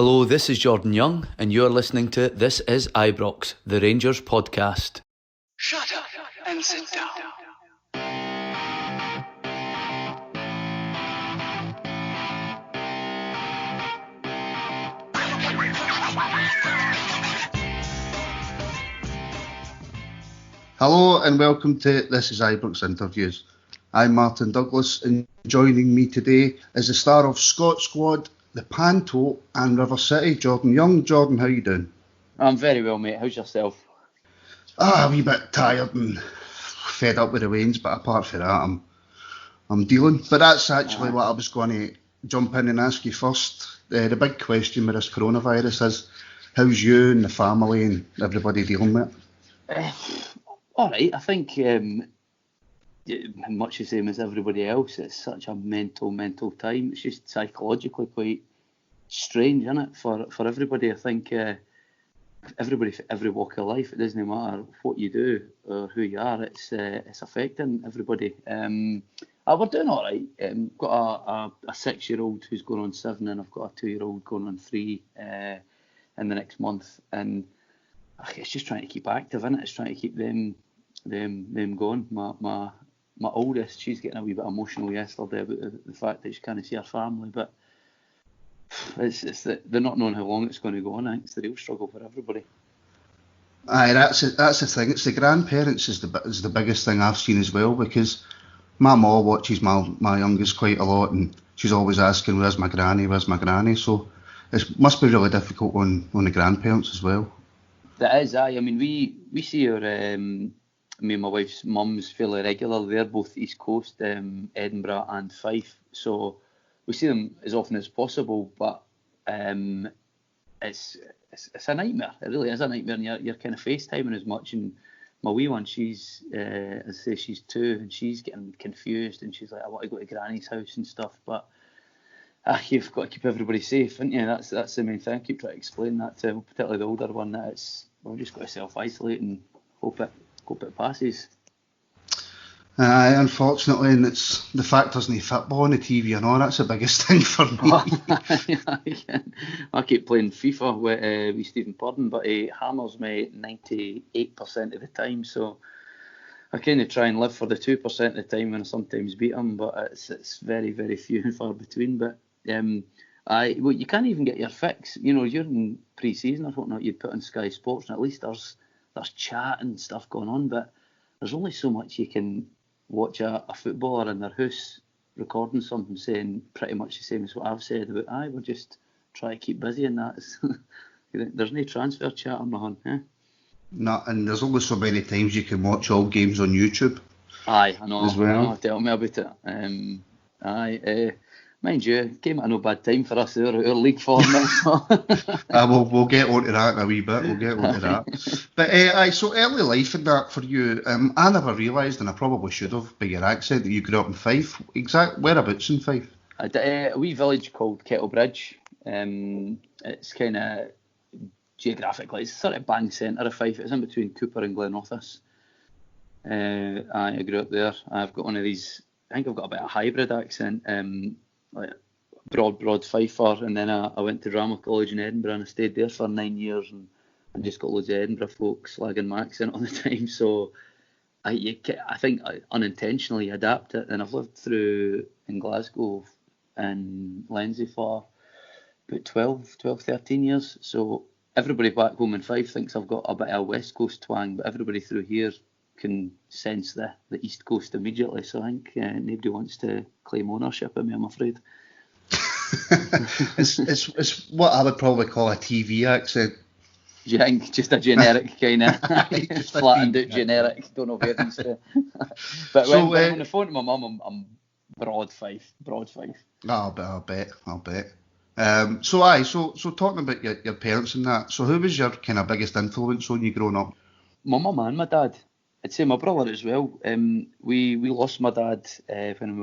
Hello, this is Jordan Young, and you're listening to This is Ibrox, the Rangers podcast. Shut up and sit down. Hello and welcome to This is Ibrox Interviews. I'm Martin Douglas, and joining me today is the star of Scot Squad, The Panto and River City, Jordan Young. Jordan, how you doing? I'm very well, mate. How's yourself? A wee bit tired and fed up with the Wains, but apart from that, I'm dealing. But that's actually what I was going to jump in and ask you first. The big question with this coronavirus is, how's you and the family and everybody dealing with it? All right, I think much the same as everybody else. It's such a mental time. It's just psychologically quite strange, isn't it, for everybody? I think everybody, every walk of life, it doesn't matter what you do or who you are, it's affecting everybody. We're doing all right. Got a 6-year-old who's going on 7, and I've got a 2-year-old going on 3 in the next month, and it's just trying to keep active, isn't it? It's trying to keep them going. My oldest, she's getting a wee bit emotional yesterday about the fact that she can't see her family, but they're not knowing how long it's going to go on. I think it's the real struggle for everybody. Aye, that's the thing. It's the grandparents is the biggest thing I've seen as well, because my mum watches my youngest quite a lot, and she's always asking, where's my granny? So it must be really difficult on the grandparents as well. That is, aye. I mean, we see her, me and my wife's mums fairly regularly. They're both East Coast, Edinburgh and Fife, so we see them as often as possible, but it's a nightmare. It really is a nightmare, and you're kind of FaceTiming as much. And my wee one, she's, as I say, she's 2, and she's getting confused, and she's like, I want to go to Granny's house and stuff, but you've got to keep everybody safe, haven't you? That's the main thing. I keep trying to explain that to particularly the older one, that we've just got to self-isolate and hope it passes. Unfortunately, and it's the fact there's no football on the TV and all. That's the biggest thing for me. I keep playing FIFA with Stephen Purden, but he hammers me 98% of the time, so I kind of try and live for the 2% of the time when I sometimes beat him, but it's very, very few and far between. But you can't even get your fix. You know, you're in pre-season or whatnot, you'd put on Sky Sports, and at least there's chat and stuff going on, but there's only so much you can watch a footballer in their house recording something saying pretty much the same as what I've said about, we'll just try to keep busy in that. There's no transfer chat on the hunt, eh? No, and there's only so many times you can watch all games on YouTube. Aye, I know. As well. I know, tell me about it. Mind you, came at no bad time for us, our league form now. We'll get onto that in a wee bit. But so early life and that for you, I never realised, and I probably should have, by your accent, that you grew up in Fife. Whereabouts in Fife? A wee village called Kettlebridge. It's kind of geographically, it's sort of bang centre of Fife. It's in between Cooper and Glenrothes. I grew up there. I've got one of these, I think I've got a bit of a hybrid accent, like broad Fifer, and then I went to drama college in Edinburgh, and I stayed there for 9 years, and just got loads of Edinburgh folk slagging my accent all the time, so I think I unintentionally adapt it. And I've lived through in Glasgow and Lenzie for about 13 years, so everybody back home in Fife thinks I've got a bit of a West Coast twang, but everybody through here can sense the East Coast immediately, so I think nobody wants to claim ownership of me, I'm afraid. It's what I would probably call a TV accent. Do you think? Just a generic kind of flattened out generic, don't know where these to. But when I'm on the phone to my mum, I'm broad Fife. I'll bet. So talking about your parents and that, so who was your kind of biggest influence on you growing up? My mum and my dad. I'd say my brother as well. We lost my dad when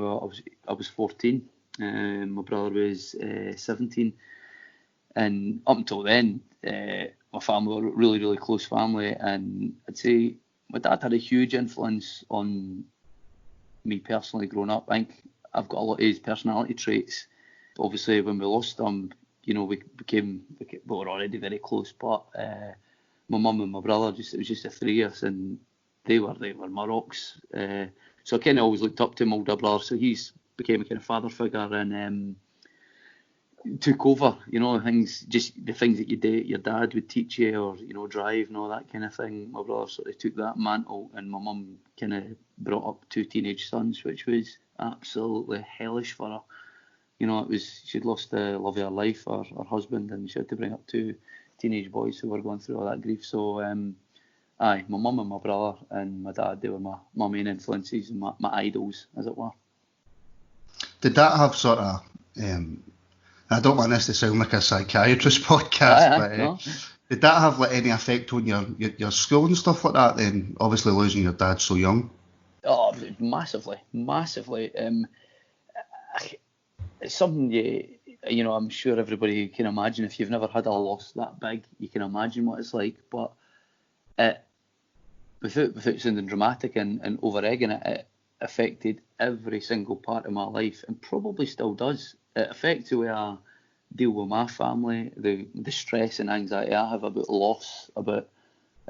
I was 14. My brother was 17, and up until then, my family were a really, really close family, and I'd say my dad had a huge influence on me personally growing up. I think I've got a lot of his personality traits. Obviously, when we lost him, we were already very close, but my mum and my brother, it was just the three of us, and they were my rocks. So I kind of always looked up to my older brother, so he's became a kind of father figure, and took over, the things that your dad would teach you, or drive and all that kind of thing. My brother sort of took that mantle, and my mum kind of brought up two teenage sons, which was absolutely hellish for her. She'd lost the love of her life, her husband, and she had to bring up two teenage boys who were going through all that grief. So, my mum and my brother and my dad, they were my main influences and my idols, as it were. Did that have sort of, I don't want this to sound like a psychiatrist podcast, but no. Did that have any effect on your school and stuff like that then, obviously losing your dad so young? Oh, massively. It's something I'm sure everybody can imagine. If you've never had a loss that big, you can imagine what it's like. But without sounding dramatic and over-egging it affected every single part of my life, and probably still does. It affects the way I deal with my family, the stress and anxiety I have about loss, about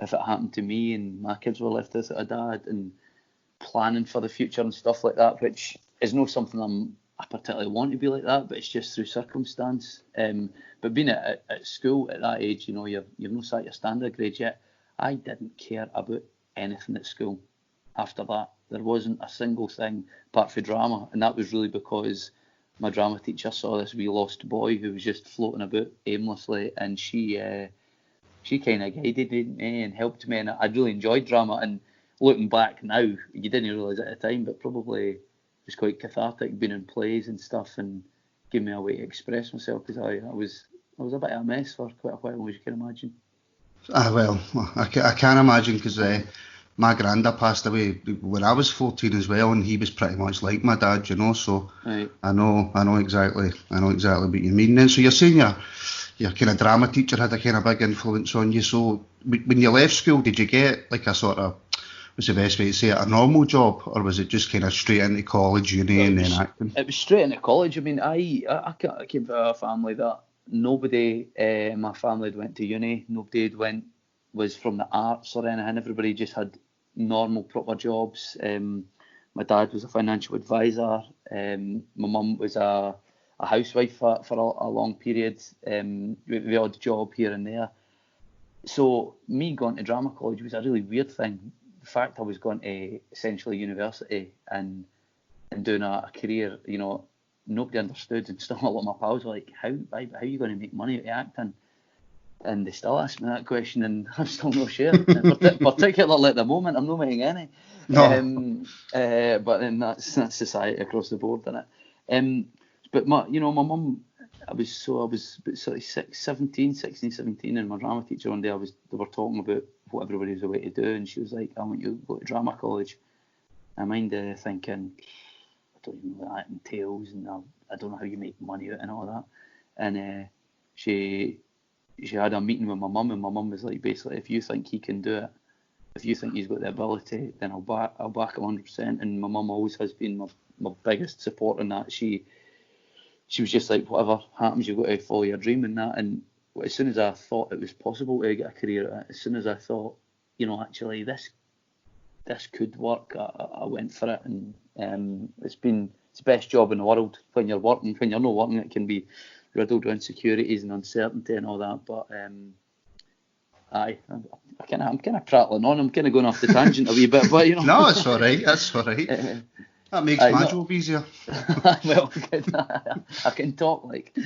if it happened to me and my kids were left without a dad, and planning for the future and stuff like that, which is not something I particularly want to be like that, but it's just through circumstance. But being at school at that age, you've not sat your standard grades yet. I didn't care about anything at school after that. There wasn't a single thing apart from drama, and that was really because my drama teacher saw this wee lost boy who was just floating about aimlessly, and she kind of guided me and helped me, and I really enjoyed drama. And looking back now, you didn't realise at the time, but probably it was quite cathartic being in plays and stuff and giving me a way to express myself, because I was a bit of a mess for quite a while, as you can imagine. Well, I can imagine, because my granddad passed away when I was 14 as well, and he was pretty much like my dad, so right. I know exactly what you mean then. So you're saying your kind of drama teacher had a kind of big influence on you. So when you left school, did you get like a sort of, what's the best way to say it, a normal job, or was it just kind of straight into college, uni, and then acting? It was straight into college. I mean, I came from a family that nobody in my family went to uni. Nobody was from the arts or anything. Everybody just had normal proper jobs. My dad was a financial advisor. My mum was a housewife for a long period, with the odd job here and there. So me going to drama college was a really weird thing. The fact I was going to essentially university and doing a career, nobody understood, and still a lot of my pals were like, how are you going to make money out of acting? And they still ask me that question, and I'm still not sure. Particularly at the moment, I'm not making any. No. But then that's society across the board, isn't it? But my mum, I was sort of 16, 17, and my drama teacher one day, they were talking about what everybody was away to do, and she was like, I want you to go to drama college. I mind thinking, I don't even know what that entails, and I don't know how you make money out and all that. And she had a meeting with my mum, and my mum was like, basically, if you think he can do it, if you think he's got the ability, then I'll back him 100%. And my mum always has been my biggest support in that. She was just like, whatever happens, you've got to follow your dream and that. And as soon as I thought it was possible to get a career at it, as soon as I thought, actually this could work, I went for it. And it's the best job in the world when you're working. When you're not working, it can be riddled with insecurities and uncertainty and all that. But I'm kind of prattling on. I'm kind of going off the tangent a wee bit, but No, it's all right. That's all right. That makes my job easier. Well, I can talk like.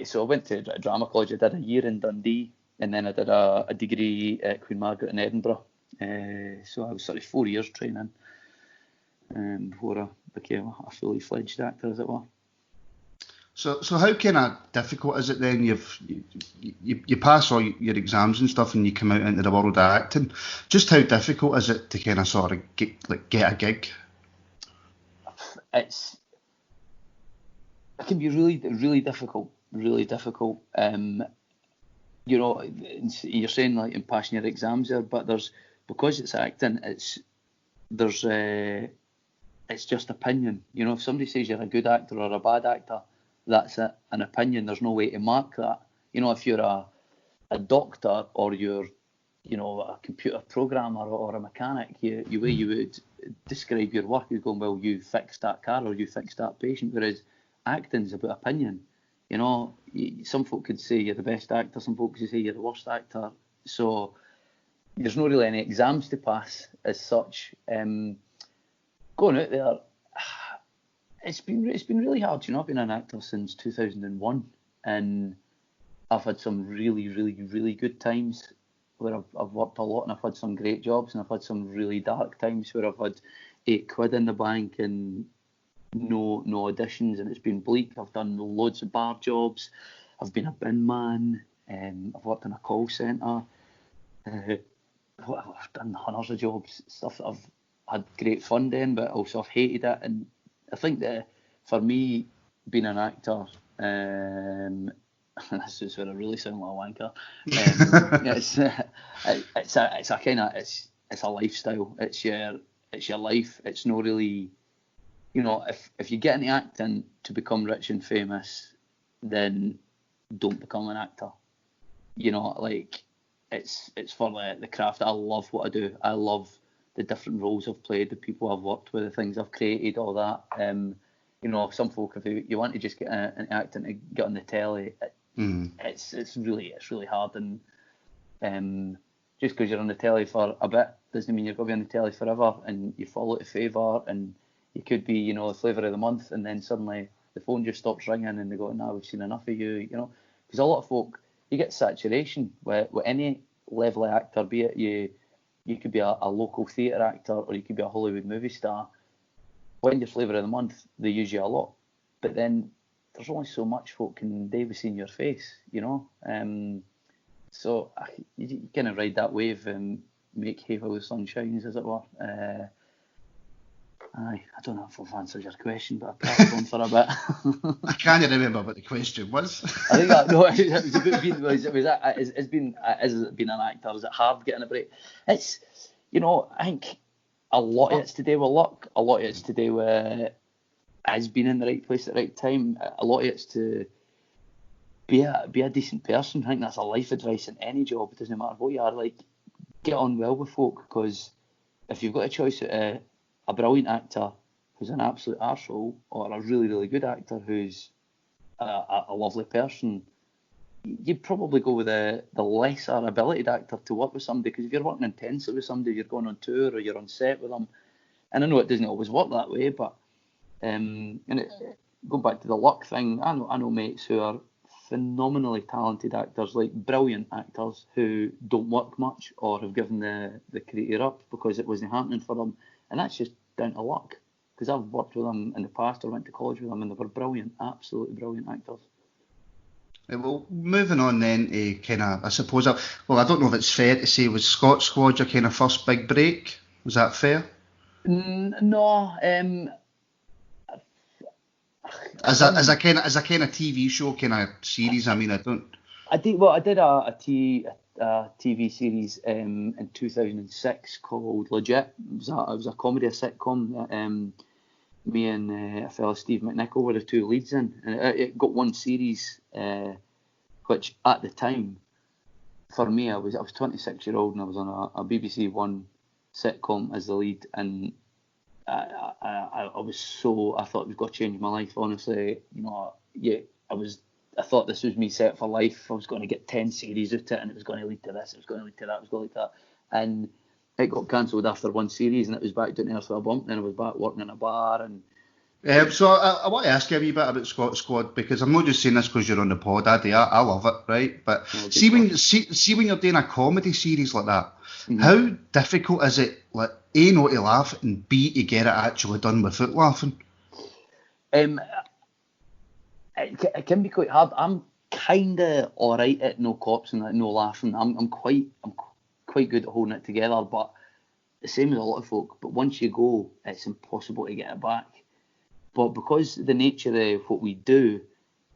So I went to drama college. I did a year in Dundee, and then I did a degree at Queen Margaret in Edinburgh. So I was sort of 4 years training before I became a fully fledged actor, as it were. So how kind of difficult is it then? You pass all your exams and stuff, and you come out into the world of acting. Just how difficult is it to kind of sort of get a gig? It can be really, really difficult. Really difficult. You're saying like in passing your exams there, but because it's acting, it's just opinion. If somebody says you're a good actor or a bad actor, that's an opinion. There's no way to mark that. You know, if you're a doctor or you're, you know, a computer programmer or a mechanic, you way you would describe your work is going, well, you fixed that car or you fixed that patient. Whereas acting's about opinion. You know, some folk could say you're the best actor, some folk could say you're the worst actor. So there's not really any exams to pass as such. Going out there, it's been really hard. You know, I've been an actor since 2001, and I've had some really, really, really good times where I've worked a lot, and I've had some great jobs, and I've had some really dark times where I've had £8 in the bank and no auditions, and it's been bleak. I've done loads of bar jobs. I've been a bin man. I've worked in a call centre. I've done hundreds of jobs, stuff that I've had great fun doing, but also I've hated it. And I think that for me, being an actor, this is where I really sound like a wanker. It's a lifestyle. It's your life. It's not really, you know, if you get into acting to become rich and famous, then don't become an actor. You know, like it's for the craft. I love what I do. I love the different roles I've played, the people I've worked with, the things I've created, all that. You know, some folk, if you want to just get into acting to get on the telly, it's really hard. And just because you're on the telly for a bit doesn't mean you're going to be on the telly forever. And you fall out of favour, and you could be, you know, the flavour of the month, and then suddenly the phone just stops ringing, and they go, "No, we've seen enough of you." You know, because a lot of folk, you get saturation with any level of actor, be it you could be a local theatre actor or you could be a Hollywood movie star. When you're flavour of the month, they use you a lot, but then there's only so much folk can they be seeing your face, you know. So you kind of ride that wave and make hay while the sun shines, as it were. I don't know if I've answered your question, but I've passed on for a bit. I can't remember what the question was. I think it was about being, has it been an actor? Is it hard getting a break? It's, you know, I think a lot of it's to do with luck. A lot of it's to do with has been in the right place at the right time. A lot of it's to be a decent person. I think that's a life advice in any job. It doesn't matter what you are. Like, get on well with folk, because if you've got a choice of a brilliant actor who's an absolute arsehole or a really, really good actor who's a lovely person, you'd probably go with the lesser ability actor to work with somebody, because if you're working intensely with somebody, you're going on tour or you're on set with them. And I know it doesn't always work that way, but going back to the luck thing, I know mates who are phenomenally talented actors, like brilliant actors, who don't work much or have given the career up because it wasn't happening for them. And that's just down to luck, because I've worked with them in the past or went to college with them, and they were brilliant, absolutely brilliant actors. Well, moving on then to kind of, I suppose, I don't know if it's fair to say, was Scot Squad your kind of first big break? Was that fair? No. As a kind of TV show kind of series, I mean, I did a TV series in 2006 called Legit. It was a comedy, a sitcom that me and a fellow Steve McNichol were the two leads in, and it got one series, which at the time, for me, I was 26-year-old and I was on a BBC One sitcom as the lead, and I thought it was going to change my life, honestly. You know, I thought this was me set for life. I was going to get 10 series out of it, and it was going to lead to this, it was going to lead to that, it was going to lead to that. And it got cancelled after one series, and it was back down to earth for a bump. Then I was back working in a bar. And so I want to ask you a wee bit about Scot Squad, because I'm not just saying this because you're on the pod, Addy. I love it, right? But see when you're doing a comedy series like that, how difficult is it, like, A, not to laugh, and B, to get it actually done without laughing? It can be quite hard. I'm kind of alright at no cops and no laughing. I'm quite good at holding it together, but the same as a lot of folk. But once you go, it's impossible to get it back. But because the nature of what we do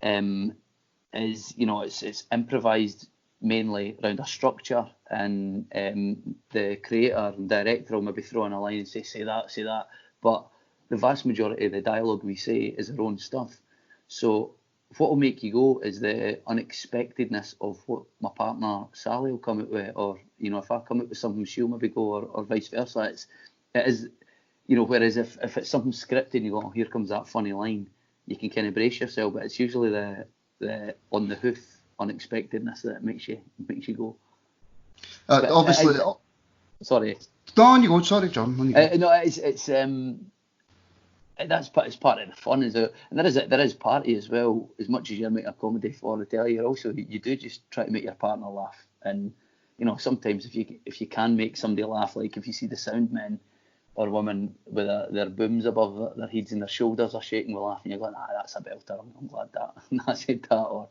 is, you know, it's improvised mainly around a structure, and the creator and director will maybe throw in a line and say that, but the vast majority of the dialogue we say is our own stuff. So what will make you go is the unexpectedness of what my partner Sally will come out with, or if I come out with something, she'll maybe go, or vice versa. It is, whereas if it's something scripted and you go, oh, here comes that funny line, you can kind of brace yourself, but it's usually the on the hoof unexpectedness that makes you go. Obviously. Sorry. No, on you go. Sorry, John. On you go. No, it's it's part of the fun, is it? And there is party as well. As much as you're making a comedy for the telly, you do just try to make your partner laugh. And sometimes if you can make somebody laugh, like if you see the sound men or women with their booms above their heads and their shoulders are shaking with laughing, you're going, that's a belter. I'm glad that I said that. Or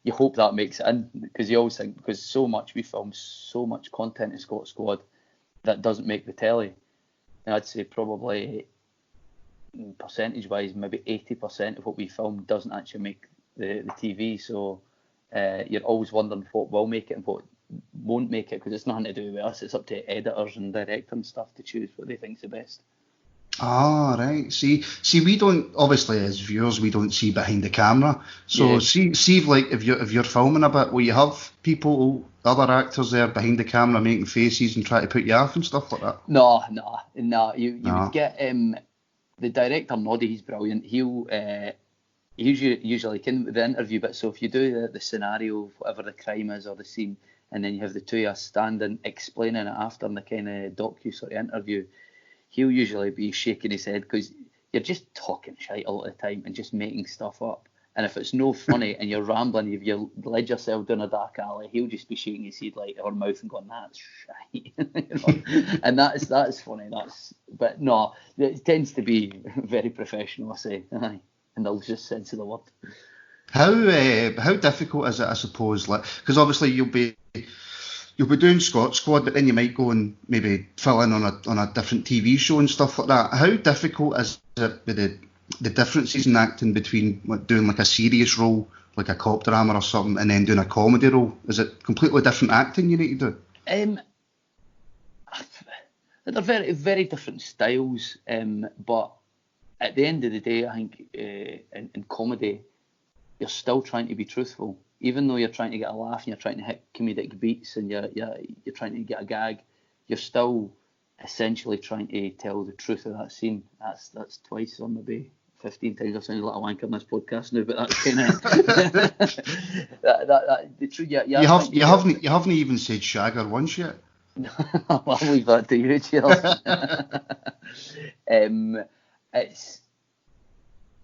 you hope that makes it in, because you always think, because we film so much content in Scot Squad that doesn't make the telly. And I'd say probably percentage-wise, maybe 80% of what we film doesn't actually make the TV. So you're always wondering what will make it and what won't make it, because it's nothing to do with us. It's up to editors and directors and stuff to choose what they think's the best. Ah, right. See, we don't, obviously as viewers, we don't see behind the camera. So see, like if you're filming a bit, will you have people, other actors there behind the camera making faces and try to put you off and stuff like that? No. You would get the director Noddy. He's brilliant. He'll usually can with the interview bit. So if you do the scenario, whatever the crime is or the scene, and then you have the two of us standing explaining it after in the kind of docu sort of interview, he'll usually be shaking his head, because you're just talking shite all the time and just making stuff up. And if it's no funny and you're rambling, you've led yourself down a dark alley, he'll just be shaking his head like, or mouth, and going, that's shite. And that's funny. But no, it tends to be very professional, I say, in the loosest sense of the word. How difficult is it, I suppose, like, because obviously you'll be doing Scot Squad, but then you might go and maybe fill in on a different TV show and stuff like that. How difficult is it with the differences in acting between doing like a serious role, like a cop drama or something, and then doing a comedy role? Is it completely different acting you need to do? They're very, very different styles, but at the end of the day, I think in comedy, you're still trying to be truthful. Even though you're trying to get a laugh and you're trying to hit comedic beats and you're trying to get a gag, you're still essentially trying to tell the truth of that scene. That's twice or maybe 15 times I've sounded like a wanker on this podcast now, but that's kind of the truth. You haven't even said Shagger once yet. I'll leave that to you, Charles.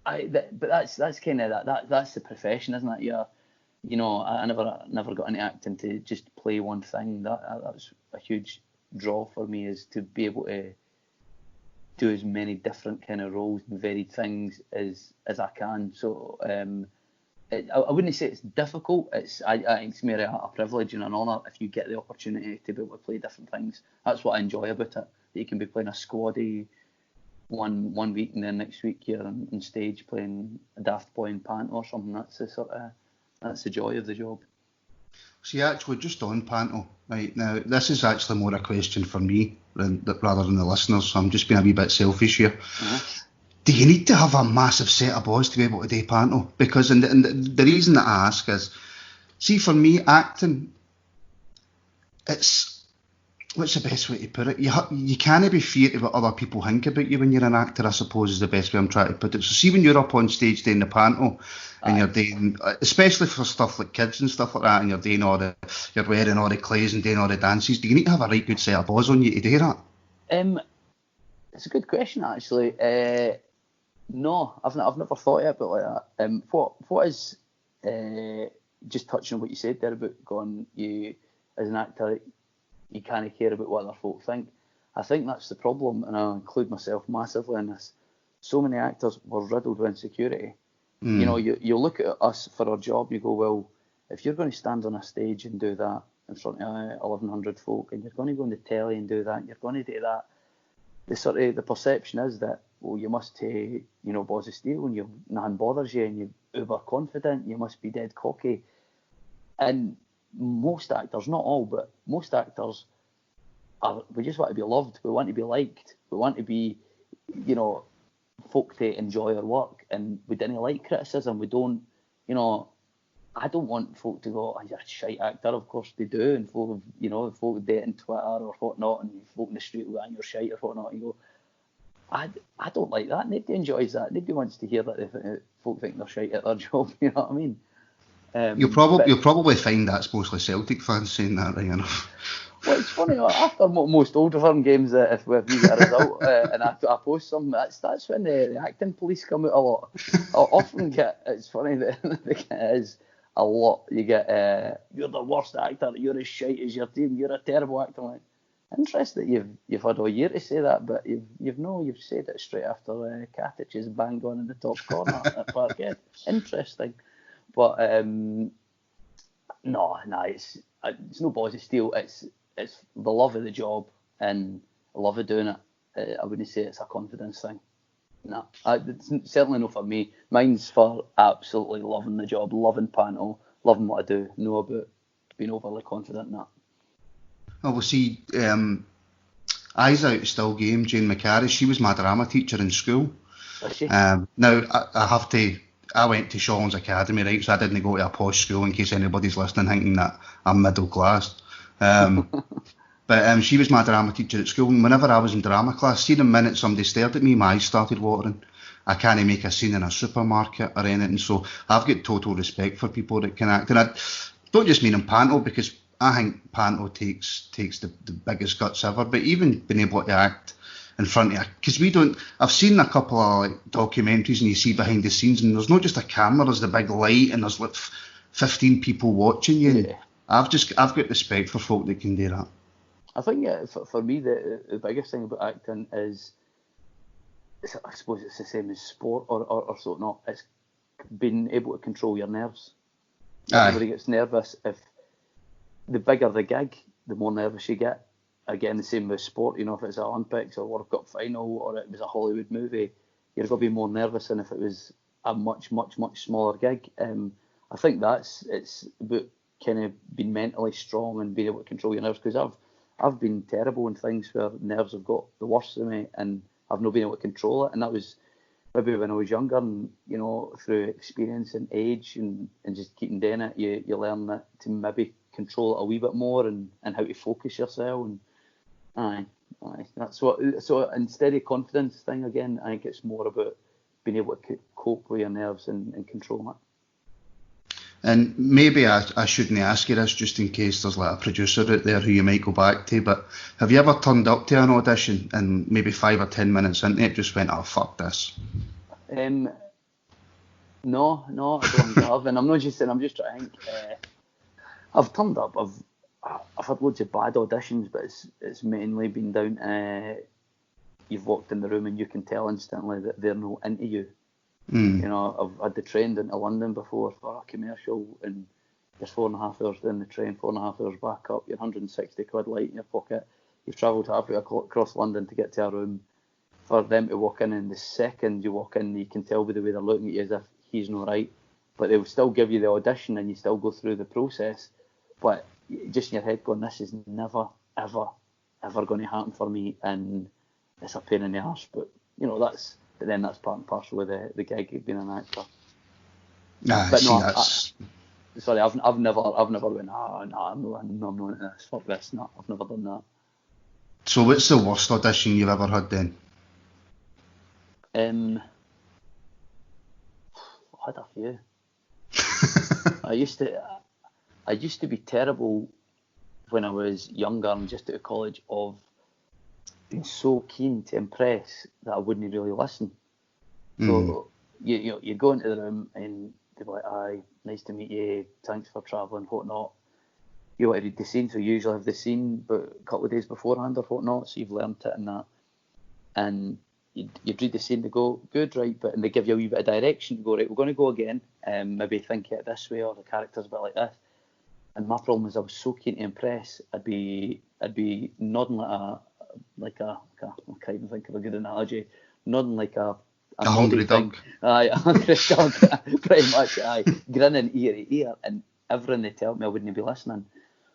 But that's kind of that's the profession, isn't it? I never got into acting to just play one thing. That was a huge draw for me, is to be able to do as many different kind of roles and varied things as I can. So I wouldn't say it's difficult. I think it's more a privilege and an honour if you get the opportunity to be able to play different things. That's what I enjoy about it. That you can be playing a squaddy one week, and then next week you're on stage playing a daft boy in Panto or something. That's the joy of the job. See, actually, just on Panto, right now, this is actually more a question for me rather than the listeners, so I'm just being a wee bit selfish here. Uh-huh. Do you need to have a massive set of balls to be able to do Panto? Because and the reason that I ask is, see, for me, acting, what's the best way to put it? You can't be feared of what other people think about you when you're an actor, I suppose, is the best way I'm trying to put it. So see, when you're up on stage doing the Panto, and you're doing, especially for stuff like kids and stuff like that, and you're wearing all the clays and doing all the dances, do you need to have a right good set of balls on you to do that? It's a good question, actually. No, I've never thought about it like that. What is, just touching on what you said there about going, you as an actor, you can't care about what other folk think. I think that's the problem, and I include myself massively in this. So many actors were riddled with insecurity. You look at us for our job and you go, well, if you're going to stand on a stage and do that in front of 1,100 folk, and you're going to go on the telly and do that, and you're going to do that, the perception is that, well, you must take, balls of steel, and nothing bothers you, and you're uber confident, you must be dead cocky. And most actors, not all, but most actors, we just want to be loved, we want to be liked, we want to be, folk to enjoy our work, and we didn't like criticism. We don't I don't want folk to go, oh, you're a shite actor. Of course they do, and folk, folk do it on Twitter or whatnot, and folk in the street will go, you're shite or whatnot. You go, I don't like that. Nobody enjoys that. Nobody wants to hear that folk think they're shite at their job. You know what I mean? You'll probably find that's mostly Celtic fans saying that, right enough. Well, it's funny, after most Old Firm games, if we get a result and I post something, that's when the acting police come out a lot. I often it's funny that it is a lot. You get, you're the worst actor, you're as shite as your team, you're a terrible actor. Like, interesting that you've had all year to say that, but you've said it straight after Katic is banged on in the top corner at Parkhead. Interesting. But no, it's no balls of steel. It's the love of the job and the love of doing it. I wouldn't say it's a confidence thing. No, it's certainly not for me. Mine's for absolutely loving the job, loving panto, loving what I do, know about being overly confident in that. Oh, we'll see. Eyes Out Still Game, Jane McCarry, she was my drama teacher in school. Was she? Now, I went to Shawlands Academy, right, so I didn't go to a posh school in case anybody's listening thinking that I'm middle class. But she was my drama teacher at school, and whenever I was in drama class, see the minute somebody stared at me, my eyes started watering. I can't make a scene in a supermarket or anything, so I've got total respect for people that can act. And I don't just mean in panto, because I think panto takes the biggest guts ever, but even being able to act in front of you, because I've seen a couple of documentaries and you see behind the scenes, and there's not just a camera, there's the big light, and there's 15 people watching you. Yeah. I've got respect for folk that can do that. I think for me the biggest thing about acting is, I suppose it's the same as sport or so not. It's being able to control your nerves. Everybody gets nervous. If the bigger the gig, the more nervous you get. Again, the same with sport. If it's an Olympics or World Cup final or it was a Hollywood movie, you're going to be more nervous than if it was a much, much, much smaller gig. I think it's about kind of being mentally strong and being able to control your nerves, because I've been terrible in things where nerves have got the worst of me and I've not been able to control it. And that was maybe when I was younger, and through experience and age and just keeping doing it, you learn that to maybe control it a wee bit more and how to focus yourself. And aye, that's what. So instead of confidence thing again, I think it's more about being able to cope with your nerves and control it. And maybe I shouldn't ask you this just in case there's a producer out there who you might go back to, but have you ever turned up to an audition and maybe 5 or 10 minutes into it just went, oh, fuck this? No, I don't have, and I'm not just saying, I'm just trying to think. I've turned up, I've had loads of bad auditions, but it's mainly been down to you've walked in the room and you can tell instantly that they're not into you. I've had the train down to London before for a commercial, and you're 4.5 hours down the train, 4.5 hours back up, you're 160 quid light in your pocket, you've travelled halfway across London to get to a room, for them to walk in, and the second you walk in, you can tell by the way they're looking at you as if he's not right, but they'll still give you the audition and you still go through the process, but just in your head going, this is never, ever, ever going to happen for me, and it's a pain in the arse, but but then that's part and parcel with the gig of being an actor. But no, I've never went, I'm not into this, fuck this, no, I've never done that. So what's the worst audition you've ever had then? I had a few. I used to be terrible when I was younger and just out of college of being so keen to impress that I wouldn't really listen. So you go into the room and they're like, aye, nice to meet you, thanks for travelling, whatnot. You want to read the scene, so you usually have the scene but a couple of days beforehand or whatnot, so you've learned it and that. And you'd read the scene, they go, good, right, and they give you a wee bit of direction to go, right, we're going to go again, maybe think it this way, or the character's a bit like this. And my problem is I was so keen to impress, I'd be nodding like a I can't even think of a good analogy, nodding like a hungry dog. Aye, a hungry dog, pretty much, aye, grinning ear to ear, and everything they tell me I wouldn't be listening.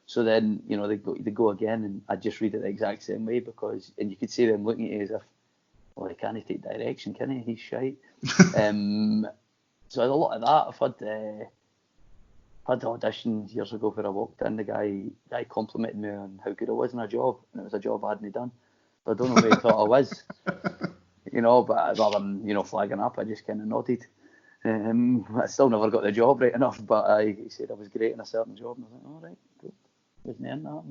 So then, they go again, and I just read it the exact same way, and you could see them looking at you as if, well, he can't take direction, can he? He's shite. So a lot of that. I've had auditions years ago where I walked in, the guy complimented me on how good I was in a job, and it was a job I hadn't done. So I don't know where he thought I was, but rather than, flagging up, I just kind of nodded. I still never got the job right enough, but he said I was great in a certain job, and I was like, all right, cool. Wasn't earning that,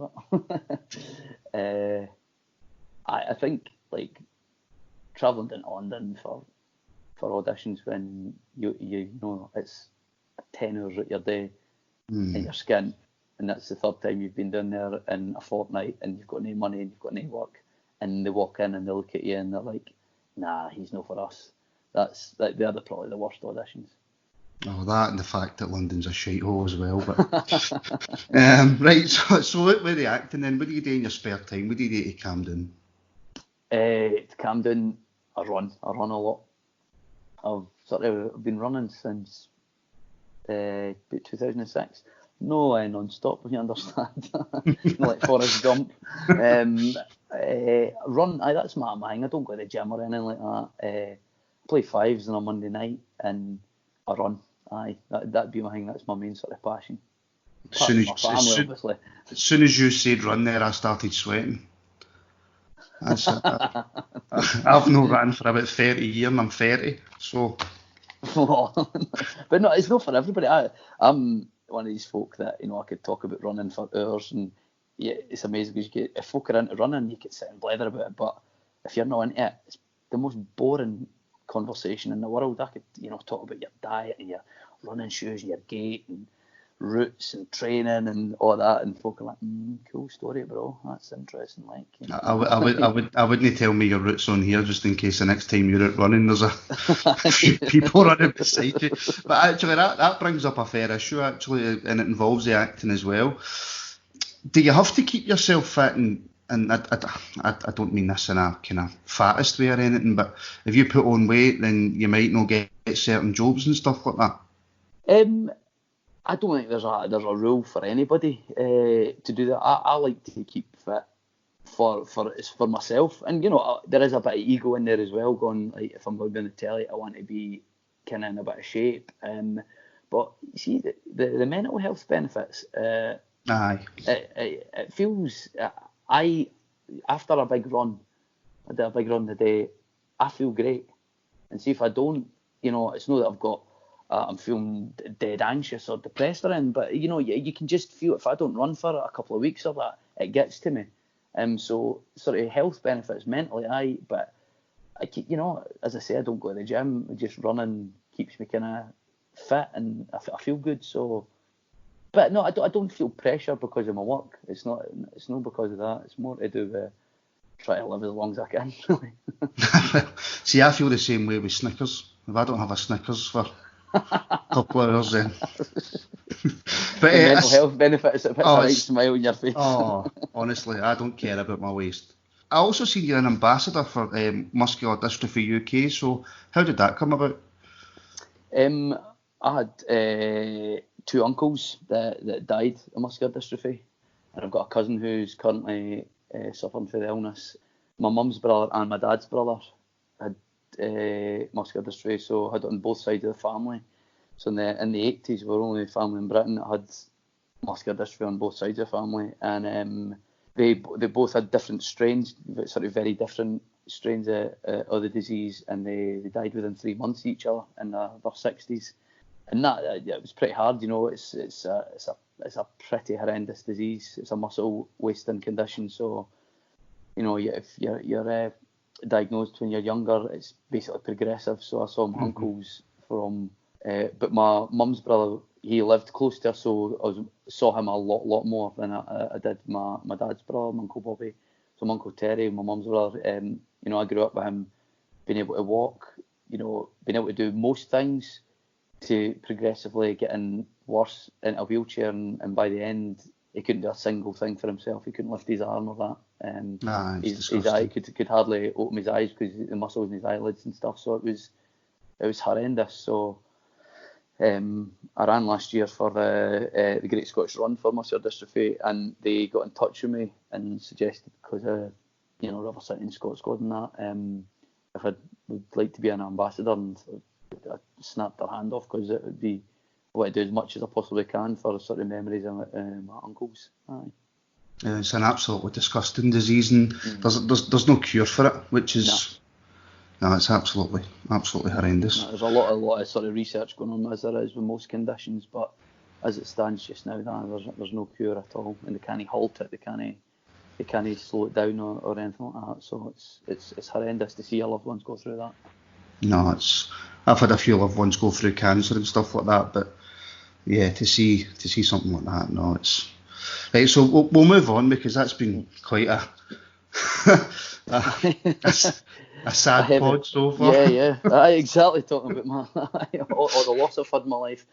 but I think, like, travelling down to London for auditions when you know it's 10 hours at your day in your skin, and that's the third time you've been down there in a fortnight, and you've got no money and you've got no work, and they walk in and they look at you and they're like, nah, he's not for us. They're probably the worst auditions. Oh, that and the fact that London's a shithole as well. But right, so with the acting then, what do you do in your spare time? What do you do to calm down? To calm down, I run a lot. I've been running since about 2006. No, non-stop, you understand. Not like Forrest Gump. Run, that's my thing. I don't go to the gym or anything like that. Play fives on a Monday night and I run. That'd be my thing. That's my main sort of passion. As soon as you said run there, I started sweating. I've not ran for about 30 years and I'm 30, so... But no, it's not for everybody. I'm one of these folk that, I could talk about running for hours, and yeah, it's amazing because if folk are into running, you could sit and blather about it, but if you're not into it, it's the most boring conversation in the world. I could, talk about your diet and your running shoes and your gait and routes and training and all that, and folk are like, cool story, bro, that's interesting. Like, I wouldn't tell me your routes on here just in case the next time you're out running there's a few people running beside you. But actually that brings up a fair issue actually, and it involves the acting as well. Do you have to keep yourself fit? And I don't mean this in a kind of fattest way or anything, but if you put on weight, then you might not get certain jobs and stuff like that. I don't think there's a rule for anybody to do that. I like to keep fit for myself, and there is a bit of ego in there as well. Going, like, if I'm going to be on the telly, I want to be kind of in a bit of shape. But you see the mental health benefits. Aye. It feels. After a big run, I did a big run today. I feel great, and see if I don't, it's not that I've got. I'm feeling dead anxious or depressed or anything, but you can just feel if I don't run for a couple of weeks or that, it gets to me. So sort of health benefits mentally, but I keep, as I say, I don't go to the gym. Just running keeps me kind of fit and I feel good. So, but no, I don't feel pressure because of my work. It's not because of that. It's more to do with trying to live as long as I can. See, I feel the same way with Snickers. If I don't have a Snickers for a couple of hours then. But mental health benefits, it puts a right smile on your face. Oh, honestly, I don't care about my waist. I also see you're an ambassador for Muscular Dystrophy UK, so how did that come about? I had two uncles that died of muscular dystrophy, and I've got a cousin who's currently suffering from the illness. My mum's brother and my dad's brother had muscular dystrophy, so I had it on both sides of the family. So in the 80s, we were only family in Britain that had muscular dystrophy on both sides of the family, and they both had different strains, sort of very different strains of the disease, and they died within 3 months of each other in their 60s. And that it was pretty hard, It's a pretty horrendous disease. It's a muscle wasting condition. So, if you're diagnosed when you're younger, it's basically progressive. So I saw my uncles from, but my mum's brother, he lived close to us, so I saw him a lot more than I did my dad's brother, my Uncle Bobby. So my Uncle Terry, my mum's brother, I grew up with him being able to walk, being able to do most things, to progressively getting worse into a wheelchair, and by the end he couldn't do a single thing for himself. He couldn't lift his arm or that. His eye could hardly open his eyes because the muscles in his eyelids and stuff. So it was horrendous. So I ran last year for the Great Scottish Run for muscular dystrophy, and they got in touch with me and suggested, because of River City and Scotland and that, if I would like to be an ambassador and I snapped their hand off because it would be, I want to do as much as I possibly can for sort of memories of my uncles. Aye. It's an absolutely disgusting disease, and there's no cure for it, which is it's absolutely horrendous. There's a lot of sort of research going on, as there is with most conditions, but as it stands just now, there's no cure at all, and they can't halt it, they can't slow it down or anything like that. So it's horrendous to see your loved ones go through that. No, I've had a few loved ones go through cancer and stuff like that, but yeah, to see something like that, no, it's right. So we'll move on, because that's been quite a sad pod so far. Yeah. Exactly. Talking about my or the loss I've had in my life.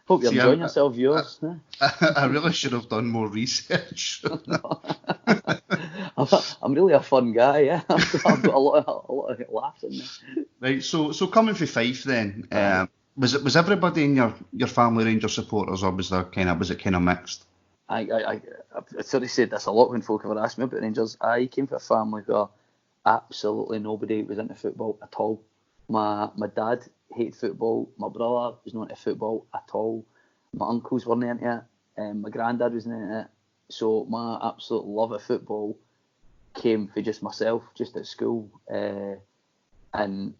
Hope you're enjoying yourself, viewers. I really should have done more research. I'm really a fun guy. Yeah, I've got a lot of laughs in me. Right. So coming from Fife then, was everybody in your family Rangers supporters, or was it kind of mixed? I've sort of said this a lot when folk have asked me about Rangers. I came from a family where absolutely nobody was into football at all. My dad hated football. My brother was not into football at all. My uncles weren't into it. My granddad wasn't into it. So my absolute love of football came for just myself, just at school. And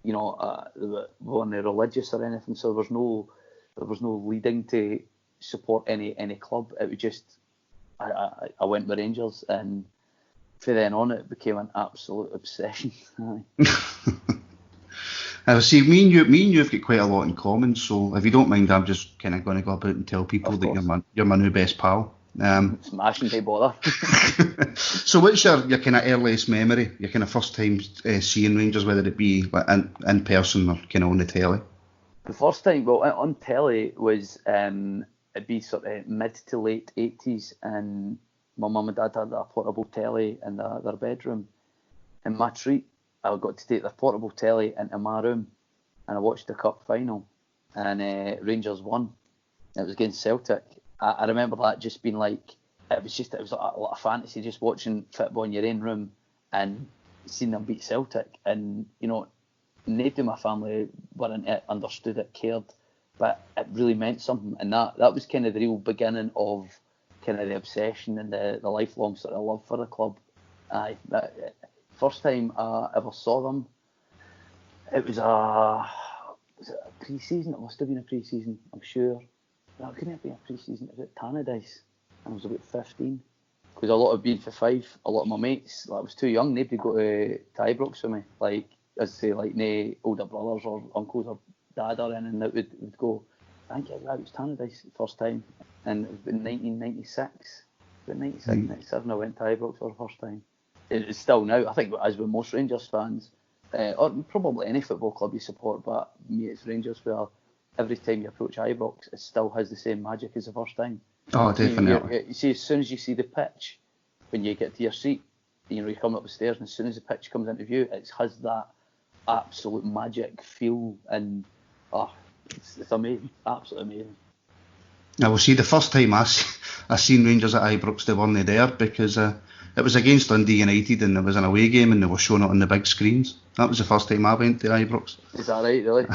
we weren't religious or anything, so there was no leading to support any club. It was just I went with Rangers, and from then on it became an absolute obsession. See, me and you have got quite a lot in common, so if you don't mind, I'm just kind of going to go about and tell people that you're my new best pal. Smashing, don't bother. So what's your kind of earliest memory, your kind of first time seeing Rangers, whether it be in person or kind of on the telly? The first time, well, on telly was it'd be sort of mid to late 80s, and my mum and dad had a portable telly in their bedroom. And my treat, I got to take their portable telly into my room, and I watched the cup final, and Rangers won. It was against Celtic. I remember that just being like, it was like a lot of fantasy, just watching football in your own room and seeing them beat Celtic. And nobody in my family weren't it, understood it, cared, but it really meant something. And that was kind of the real beginning of kind of the obsession and the lifelong sort of love for the club. First time I ever saw them, it was a pre-season. It must have been a pre-season, I'm sure. No, it couldn't have been a pre-season. It was at Tannadice. I was about 15. Because a lot of being for Fife, a lot of my mates, I was too young. Nobody go to Ibrox with me. Like, as I say, like, no older brothers or uncles or dad or anything that would go. I think it was Tannadice the first time. And it was in 1996. About 96, 97, I went to Ibrox for the first time. It's still now, I think, as with most Rangers fans, or probably any football club you support, but me, it's Rangers, where every time you approach Ibrox, it still has the same magic as the first time. Oh, definitely. You see, as soon as you see the pitch, when you get to your seat, you're coming up the stairs, and as soon as the pitch comes into view, it has that absolute magic feel, and it's amazing, absolutely amazing. I will see, the first time I seen Rangers at Ibrox, they weren't there because it was against Dundee United, and it was an away game, and they were showing it on the big screens. That was the first time I went to Ibrox. Is that right, really?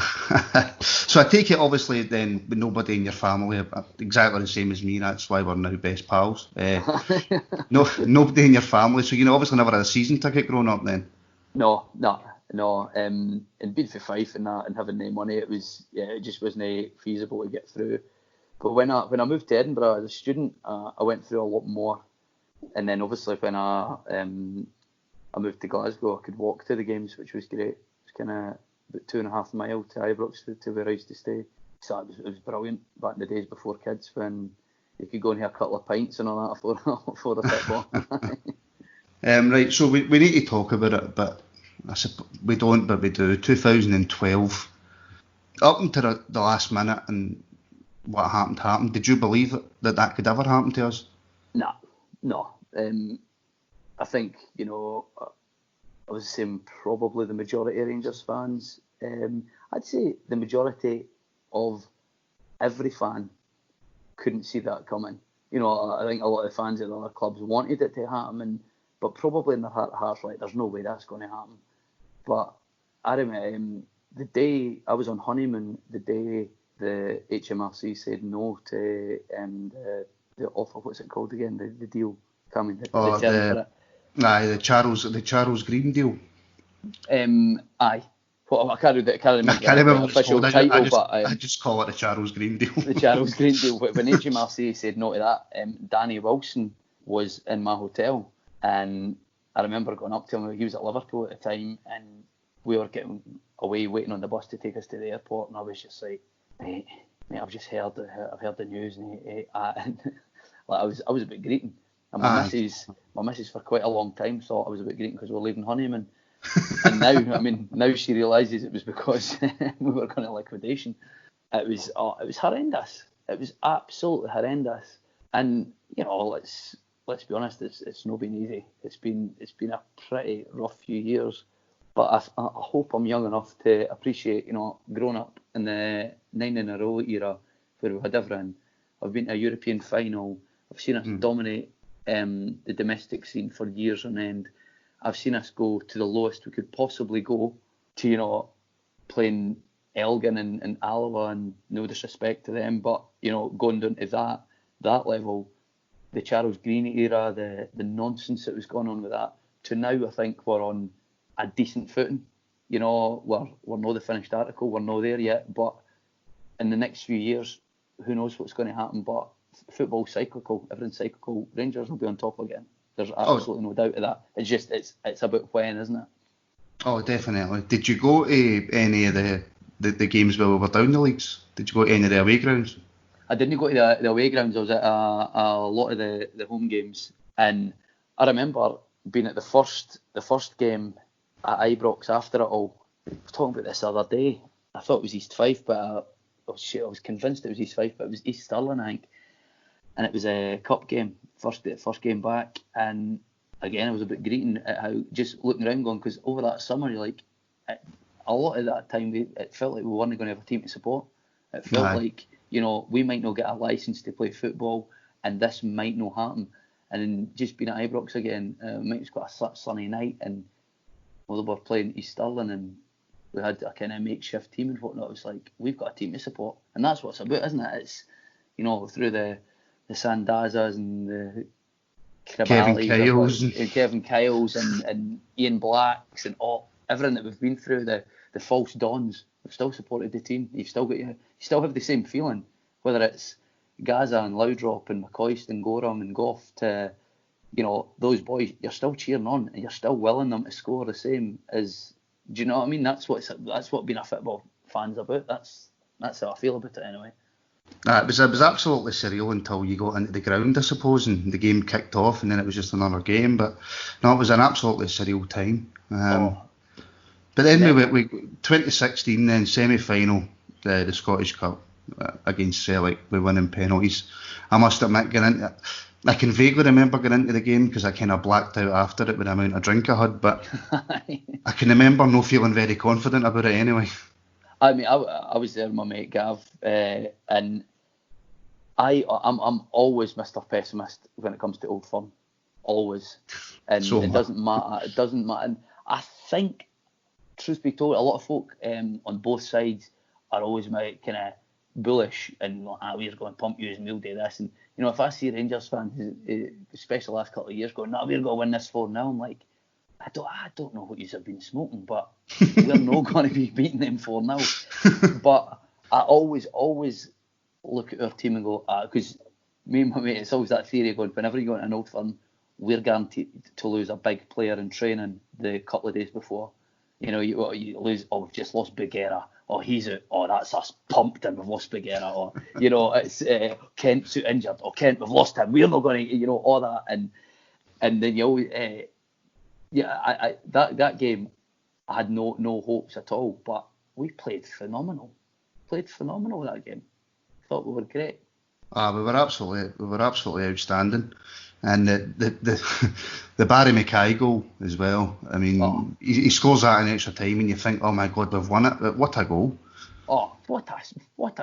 So I take it, obviously, then, with nobody in your family, exactly the same as me, that's why we're now best pals. Nobody in your family, so you obviously never had a season ticket growing up then? No. And being for Fife and that, and having no money, it just wasn't feasible to get through. But when I moved to Edinburgh as a student, I went through a lot more. And then obviously when I moved to Glasgow, I could walk to the games, which was great. It was kind of about 2.5 miles to Ibrox to where I used to stay. So it was brilliant back in the days before kids, when you could go and have a couple of pints and all that before the football. Right, so we need to talk about it, but we don't, but we do. 2012, up until the last minute, and what happened. Did you believe that could ever happen to us? No. I think, I was saying probably the majority of Rangers fans. I'd say the majority of every fan couldn't see that coming. I think a lot of fans of the other clubs wanted it to happen, but probably in their heart of hearts, like, there's no way that's going to happen. But I remember the day I was on honeymoon, the day the HMRC said no to the offer, what's it called again? The deal coming, the term for it. Aye, the Charles Green deal. Aye. Well, I can't remember what the it's official called. title, I just call it the Charles Green deal. The Charles Green deal. When HMRC said no to that, Danny Wilson was in my hotel, and I remember going up to him. He was at Liverpool at the time, and we were getting away, waiting on the bus to take us to the airport, and I was just like, mate, I've just heard the news, and like I was a bit greeting. And my missus for quite a long time thought I was a bit greeting because we were leaving honeymoon. And now she realises it was because we were going to liquidation. It was horrendous. It was absolutely horrendous. And let's be honest, it's not been easy. It's been a pretty rough few years. But I hope I'm young enough to appreciate, growing up in the 9 in a row era where we had everything. I've been to a European final. I've seen us dominate the domestic scene for years on end. I've seen us go to the lowest we could possibly go to, playing Elgin and Alloa, and no disrespect to them, but, going down to that level, the Charles Green era, the nonsense that was going on with that, to now I think we're on a decent footing. We're not the finished article, we're not there yet, but in the next few years, who knows what's going to happen, but football's cyclical, everything's cyclical. Rangers will be on top again. There's absolutely no doubt of that. It's just, it's about when, isn't it? Oh, definitely. Did you go to any of the games where we were down the leagues? Did you go to any of the away grounds? I didn't go to the away grounds. I was at a lot of the home games, and I remember being at the first game at Ibrox after it all. I was talking about this the other day. I thought it was East Fife, but I was convinced it was East Fife, but it was East Stirling, I think. And it was a cup game, first game back, and again I was a bit greeting at how, just looking around going, because over that summer, you're like, a lot of that time it felt like we weren't going to have a team to support. It felt like, we might not get a licence to play football, and this might not happen. And then just being at Ibrox again, it's got a sunny night, and we were playing East Stirling, and we had a kind of makeshift team and whatnot. It was like, we've got a team to support, and that's what it's about, isn't it? It's, through the Sandazas and the Kevin Kyles and Ian Blacks and everything that we've been through, the false dons, we've still supported the team. You still have the same feeling, whether it's Gaza and Loudrop and McCoist and Gorham and Goff to, those boys, you're still cheering on and you're still willing them to score the same as, do you know what I mean? That's what being a football fan's about. That's how I feel about it anyway. It was absolutely surreal until you got into the ground, I suppose, and the game kicked off, and then it was just another game. But no, it was an absolutely surreal time. But then we 2016, then semi-final, the Scottish Cup against Celtic, we won in penalties. I must admit, I can vaguely remember going into the game because I kind of blacked out after it with the amount of drink I had, but I can remember not feeling very confident about it anyway. I mean, I was there with my mate Gav, and I'm always Mr. Pessimist when it comes to Old Firm, always, and so it doesn't matter. It doesn't matter. And I think, truth be told, a lot of folk on both sides are always kind of bullish and we're going to pump you and we'll do this. And if I see Rangers fans, especially the last couple of years, going, no, we're going to win this 4-0, I'm like, I don't know what you have been smoking, but we're not going to be beating them 4-0. But I always look at our team and go, because me and my mate, it's always that theory going, whenever you go into an Old Firm, we're guaranteed to lose a big player in training the couple of days before. You lose, we've just lost Big Era, he's out, that's us pumped and we've lost Big Era, or, it's Kent's injured, Kent, we've lost him, we're not going to, all that. And then you always... that game, I had no hopes at all, but we played phenomenal that game. Thought we were great. We were absolutely outstanding, and the Barry Mackay goal as well. I mean, he scores that in extra time, and you think, oh my God, we've won it. What a goal! Oh, what a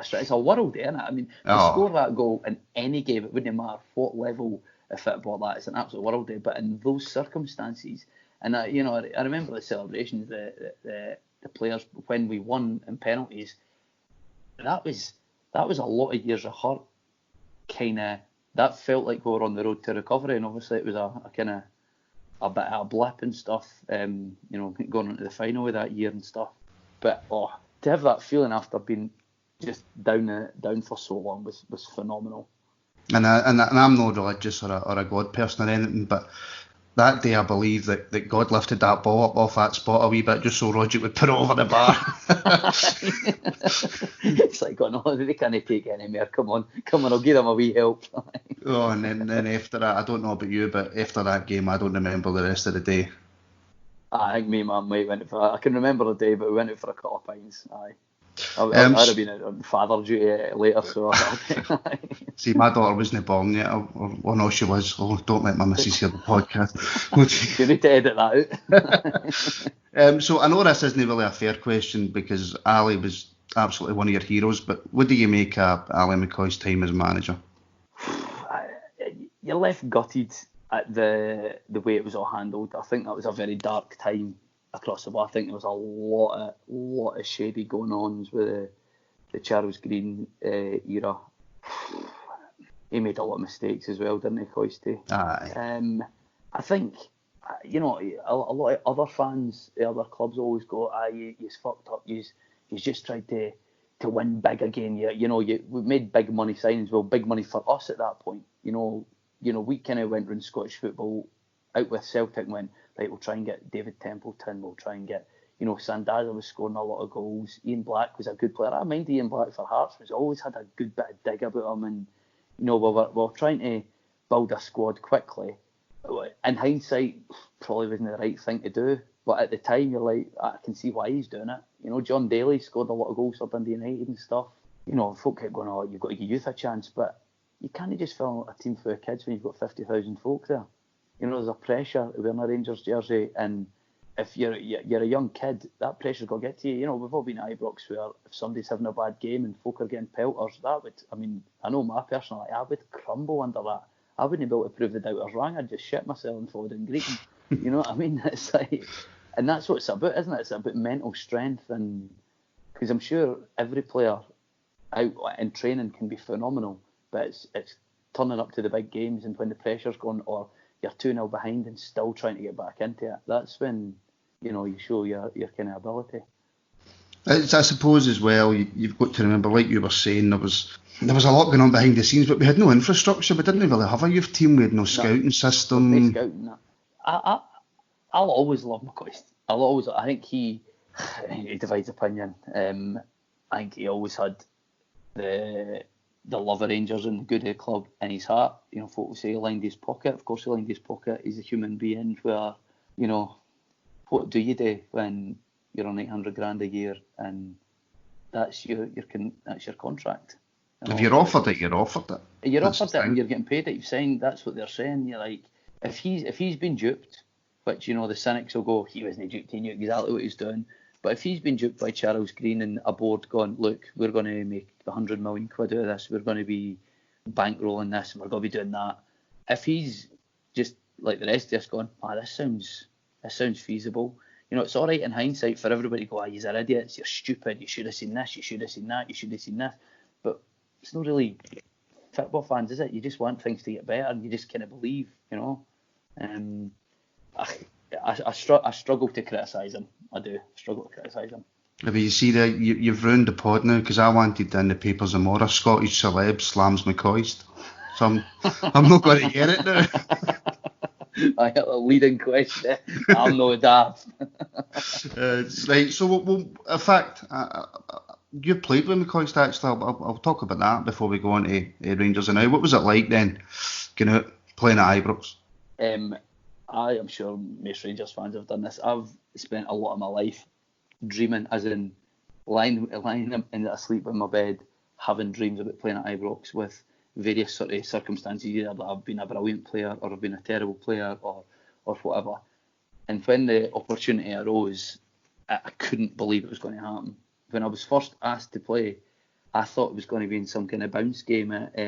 strike! It's a world, isn't it? I mean, to score that goal in any game, it wouldn't matter what level of football that is, an absolute world day. But in those circumstances, and I remember the celebrations, the the players when we won in penalties, that was a lot of years of hurt. Kind of that felt like we were on the road to recovery, and obviously it was a kind of a bit of a blip and stuff. You know, going into the final of that year and stuff. But to have that feeling after being just down for so long was phenomenal. And I'm not religious or a God person or anything, but that day I believe that God lifted that ball up off that spot a wee bit just so Roger would put it over the bar. It's like, oh no, they can't take any more. Come on, I'll give them a wee help. And then after that, I don't know about you, but after that game, I don't remember the rest of the day. I think me and my mate went for. I can remember the day, but we went out for a couple of pints. Aye. I'd have been on father duty later, so. See, my daughter wasn't born yet. Or no, she was. Oh, don't let my missus hear the podcast. You need to edit that out. So I know this isn't really a fair question because Ali was absolutely one of your heroes, but what do you make of Ali McCoy's time as manager? You're left gutted at the way it was all handled. I think that was a very dark time across the board. I think there was a lot of shady going on with the Charles Green era. He made a lot of mistakes as well, didn't he, Coisty? Aye. I think, you know, a lot of other fans, the other clubs always go, you's fucked up, you's just tried to win big again. We made big money signings, well, big money for us at that point. You know, we kind of went around Scottish football out with Celtic and went, right, we'll try and get David Templeton, we'll try and get, you know, Sandaza was scoring a lot of goals. Ian Black was a good player. I mind Ian Black for Hearts, he's always had a good bit of dig about him, and, you know, we're trying to build a squad quickly. In hindsight, probably wasn't the right thing to do, but at the time, you're like, I can see why he's doing it. You know, John Daly scored a lot of goals for Dundee United and stuff. You know, folk kept going, you've got to give youth a chance, but you can't just fill a team full of kids when you've got 50,000 folk there. You know, there's a pressure wearing a Rangers jersey, and if you're a young kid, that pressure's got to get to you. You know, we've all been at Ibrox where if somebody's having a bad game and folk are getting pelters, I know my personality, I would crumble under that. I wouldn't be able to prove the doubters wrong. I'd just shit myself and fall down and greet them. You know what I mean? It's like, and that's what it's about, isn't it? It's about mental strength, and because I'm sure every player out in training can be phenomenal, but it's turning up to the big games and when the pressure's gone or you're 2-0 behind and still trying to get back into it. That's when, you know, you show your kind of ability. I suppose as well, you've got to remember, like you were saying, there was a lot going on behind the scenes, but we had no infrastructure. We didn't really have a youth team. We had no scouting system. I'll always love McCoy. I think he divides opinion. I think he always had the love of Rangers and the good of the club in his heart. You know, folk will say he lined his pocket. Of course he lined his pocket. He's a human being where, you know, what do you do when you're on 800 grand a year and that's your contract? You know, if you're offered it, you're offered it. You're offered it and you're getting paid it. You've signed. That's what they're saying. You're like, if he's been duped, which, you know, the cynics will go, he wasn't duped, he knew exactly what he's doing. But if he's been duped by Charles Green and a board going, look, we're going to make 100 million quid out of this, we're going to be bankrolling this, and we're going to be doing that. If he's just like the rest of us going, this sounds feasible. You know, it's all right in hindsight for everybody to go, you're idiots, you're stupid, you should have seen this, you should have seen that, you should have seen this. But it's not really football fans, is it? You just want things to get better and you just kind of believe, you know. I struggle to criticise him. I do struggle to criticise him. But you see that you've ruined the pod now, because I wanted in the papers tomorrow, Scottish celeb slams McCoist. So I'm not going to get it now. I have a leading question. I'm no daft. Right, so in fact, you played with McCoist actually. I'll talk about that before we go on to Rangers and now. What was it like then, going out playing at Ibrox? I am sure most Rangers fans have done this. I've spent a lot of my life dreaming, as in lying asleep in my bed, having dreams about playing at Ibrox with various sort of circumstances, either that I've been a brilliant player or I've been a terrible player or whatever. And when the opportunity arose, I couldn't believe it was going to happen. When I was first asked to play, I thought it was going to be in some kind of bounce game at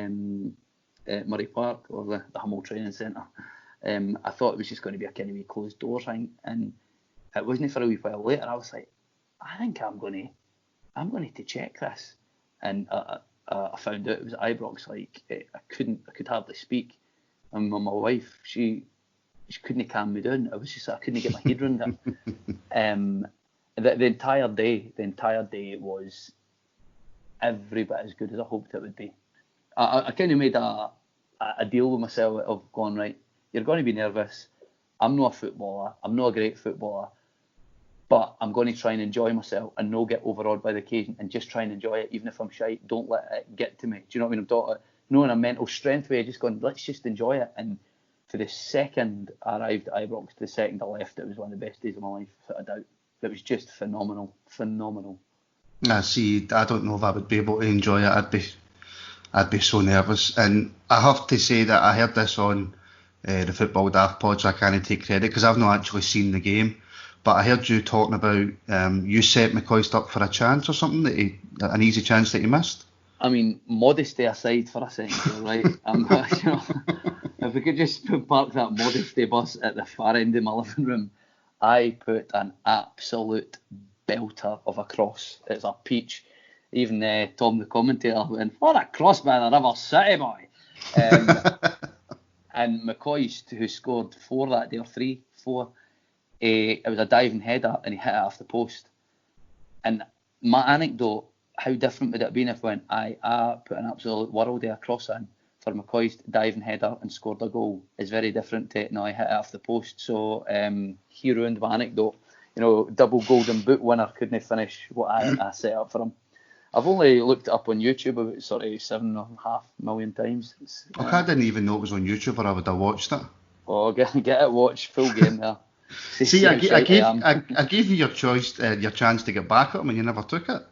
Murray Park or the Hummel Training Centre. I thought it was just going to be a kind of wee closed door thing, and it wasn't for a wee while later. I was like, I think I'm going to check this, and I found out it was Ibrox. Like I could hardly speak, and my wife, she couldn't calm me down. I couldn't get my head around it. The entire day was every bit as good as I hoped it would be. I kind of made a deal with myself of going, right, you're going to be nervous. I'm not a footballer. I'm not a great footballer. But I'm going to try and enjoy myself and not get overawed by the occasion and just try and enjoy it, even if I'm shy. Don't let it get to me. Do you know what I mean? I'm talking, in a mental strength way, just going, let's just enjoy it. And for the second I arrived at Ibrox to the second I left, it was one of the best days of my life, without a doubt. It was just phenomenal. I see. I don't know if I would be able to enjoy it. I'd be so nervous. And I have to say that I heard this on the Football Daft pod, so I can't take credit because I've not actually seen the game. But I heard you talking about you set McCoist up for a chance or something, an easy chance that he missed. I mean, modesty aside for a second, right? If we could just park that modesty bus at the far end of my living room, I put an absolute belter of a cross. It's a peach. Even Tom, the commentator, went, "What a cross by the River City boy!" And McCoist, who scored 4 that day, or 4. It was a diving header and he hit it off the post. And my anecdote, how different would it have been if I put an absolute world of a cross in for McCoy's diving header and scored a goal, is very different to I hit it off the post. So he ruined my anecdote. Double golden boot winner, couldn't finish what I set up for him. I've only looked it up on YouTube about sort of 7.5 million times. I didn't even know it was on YouTube, or I would have watched it. Oh, get it, watch full game there. See, I gave you your choice, your chance to get back at him, and you never took it.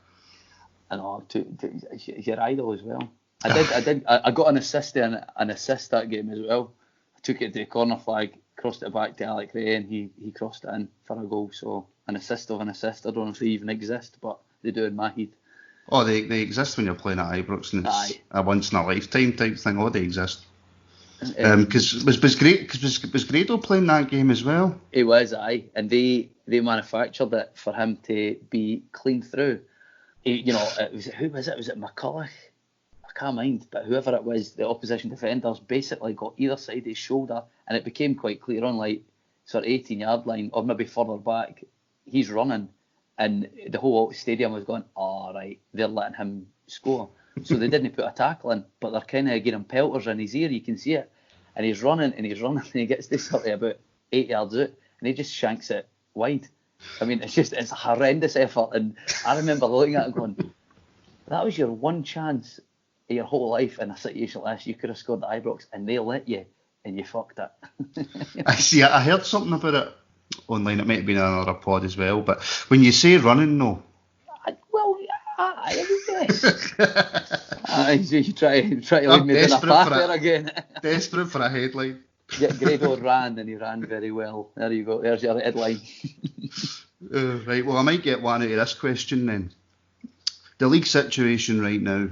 I know, your idol as well. I got an assist that game as well. I took it to the corner flag, crossed it back to Alec Ray, and he crossed it in for a goal. So an assist of an assist. I don't know if they even exist, but they do in my head. Oh, they exist when you're playing at Ibrox, and it's a once in a lifetime type thing. Oh, they exist. Because was Grado playing that game as well? It was, and they manufactured it for him to be clean through. Who was it? Was it McCulloch? I can't mind, but whoever it was, the opposition defenders basically got either side of his shoulder, and it became quite clear on like sort of 18-yard line or maybe further back. He's running, and the whole stadium was going, "All right, they're letting him score." So they didn't put a tackle in, but they're kind of getting pelters in his ear. You can see it. And he's running, and he gets this sort of about 8 yards out, and he just shanks it wide. I mean, it's a horrendous effort. And I remember looking at it and going, that was your one chance in your whole life in a situation like this. You could have scored at Ibrox, and they let you, and you fucked it. I see. I heard something about it online. It might have been on another pod as well. But when you say running, no. You try to leave me in a path there again. Desperate for a headline. Yeah, Grado ran, and he ran very well. There you go. There's your headline. Right. Well, I might get one out of this question then. The league situation right now.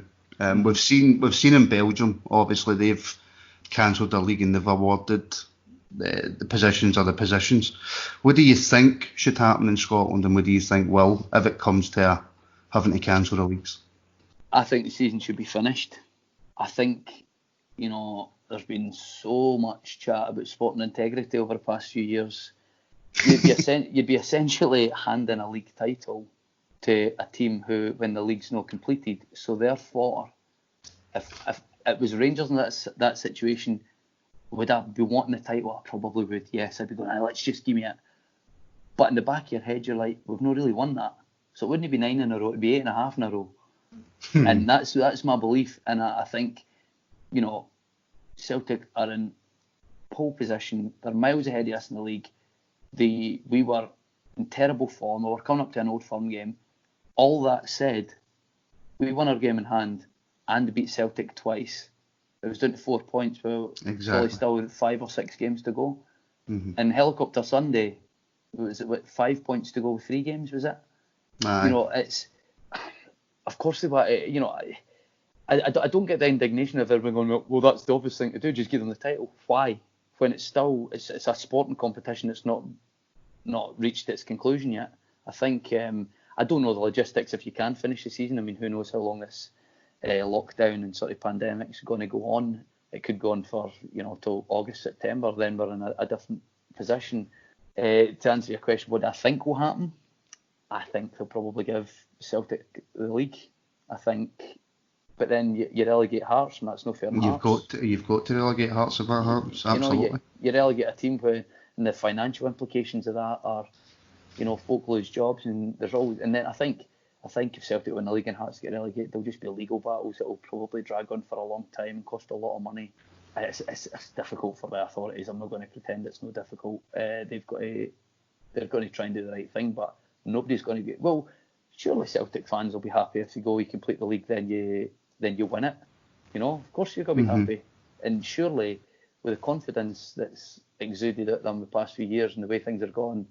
We've seen in Belgium. Obviously, they've cancelled their league and they've awarded the positions are the positions. What do you think should happen in Scotland, and what do you think will, if it comes to having to cancel the leagues? I think the season should be finished. I think, there's been so much chat about sporting integrity over the past few years. You'd be essentially handing a league title to a team who, when the league's not completed. So therefore, if it was Rangers in that situation, would I be wanting the title? I probably would. Yes, I'd be going, let's just give me it. But in the back of your head, you're like, we've not really won that. So it wouldn't be 9 in a row, it'd be 8.5 in a row. And that's my belief. And I think, Celtic are in pole position. They're miles ahead of us in the league. We were in terrible form. We were coming up to an Old Firm game. All that said, we won our game in hand and beat Celtic twice. It was down to 4 points. Well, exactly. Still 5 or 6 games to go. Mm-hmm. And Helicopter Sunday, was it 5 points to go with 3 games, was it? Aye. It's, of course they were, I don't get the indignation of everyone going, well, that's the obvious thing to do, just give them the title. Why? When it's a sporting competition that's not reached its conclusion yet. I think I don't know the logistics if you can finish the season. I mean, who knows how long this lockdown and sort of pandemic is going to go on. It could go on for, till August, September. Then we're in a different position. To answer your question, what I think will happen, I think they'll probably give Celtic the league. I think, but then you relegate Hearts, and that's no fair. You've got to relegate Hearts about Hearts, absolutely. You relegate a team where, and the financial implications of that are, folk lose jobs, and there's always. And then I think if Celtic win the league and Hearts get relegated, there'll just be legal battles that will probably drag on for a long time and cost a lot of money. It's difficult for the authorities. I'm not going to pretend it's no difficult. They're going to try and do the right thing, but nobody's going to get. Well, surely Celtic fans will be happy if you complete the league, then you win it. Of course you're going to be happy. And surely with the confidence that's exuded at them the past few years and the way things are going,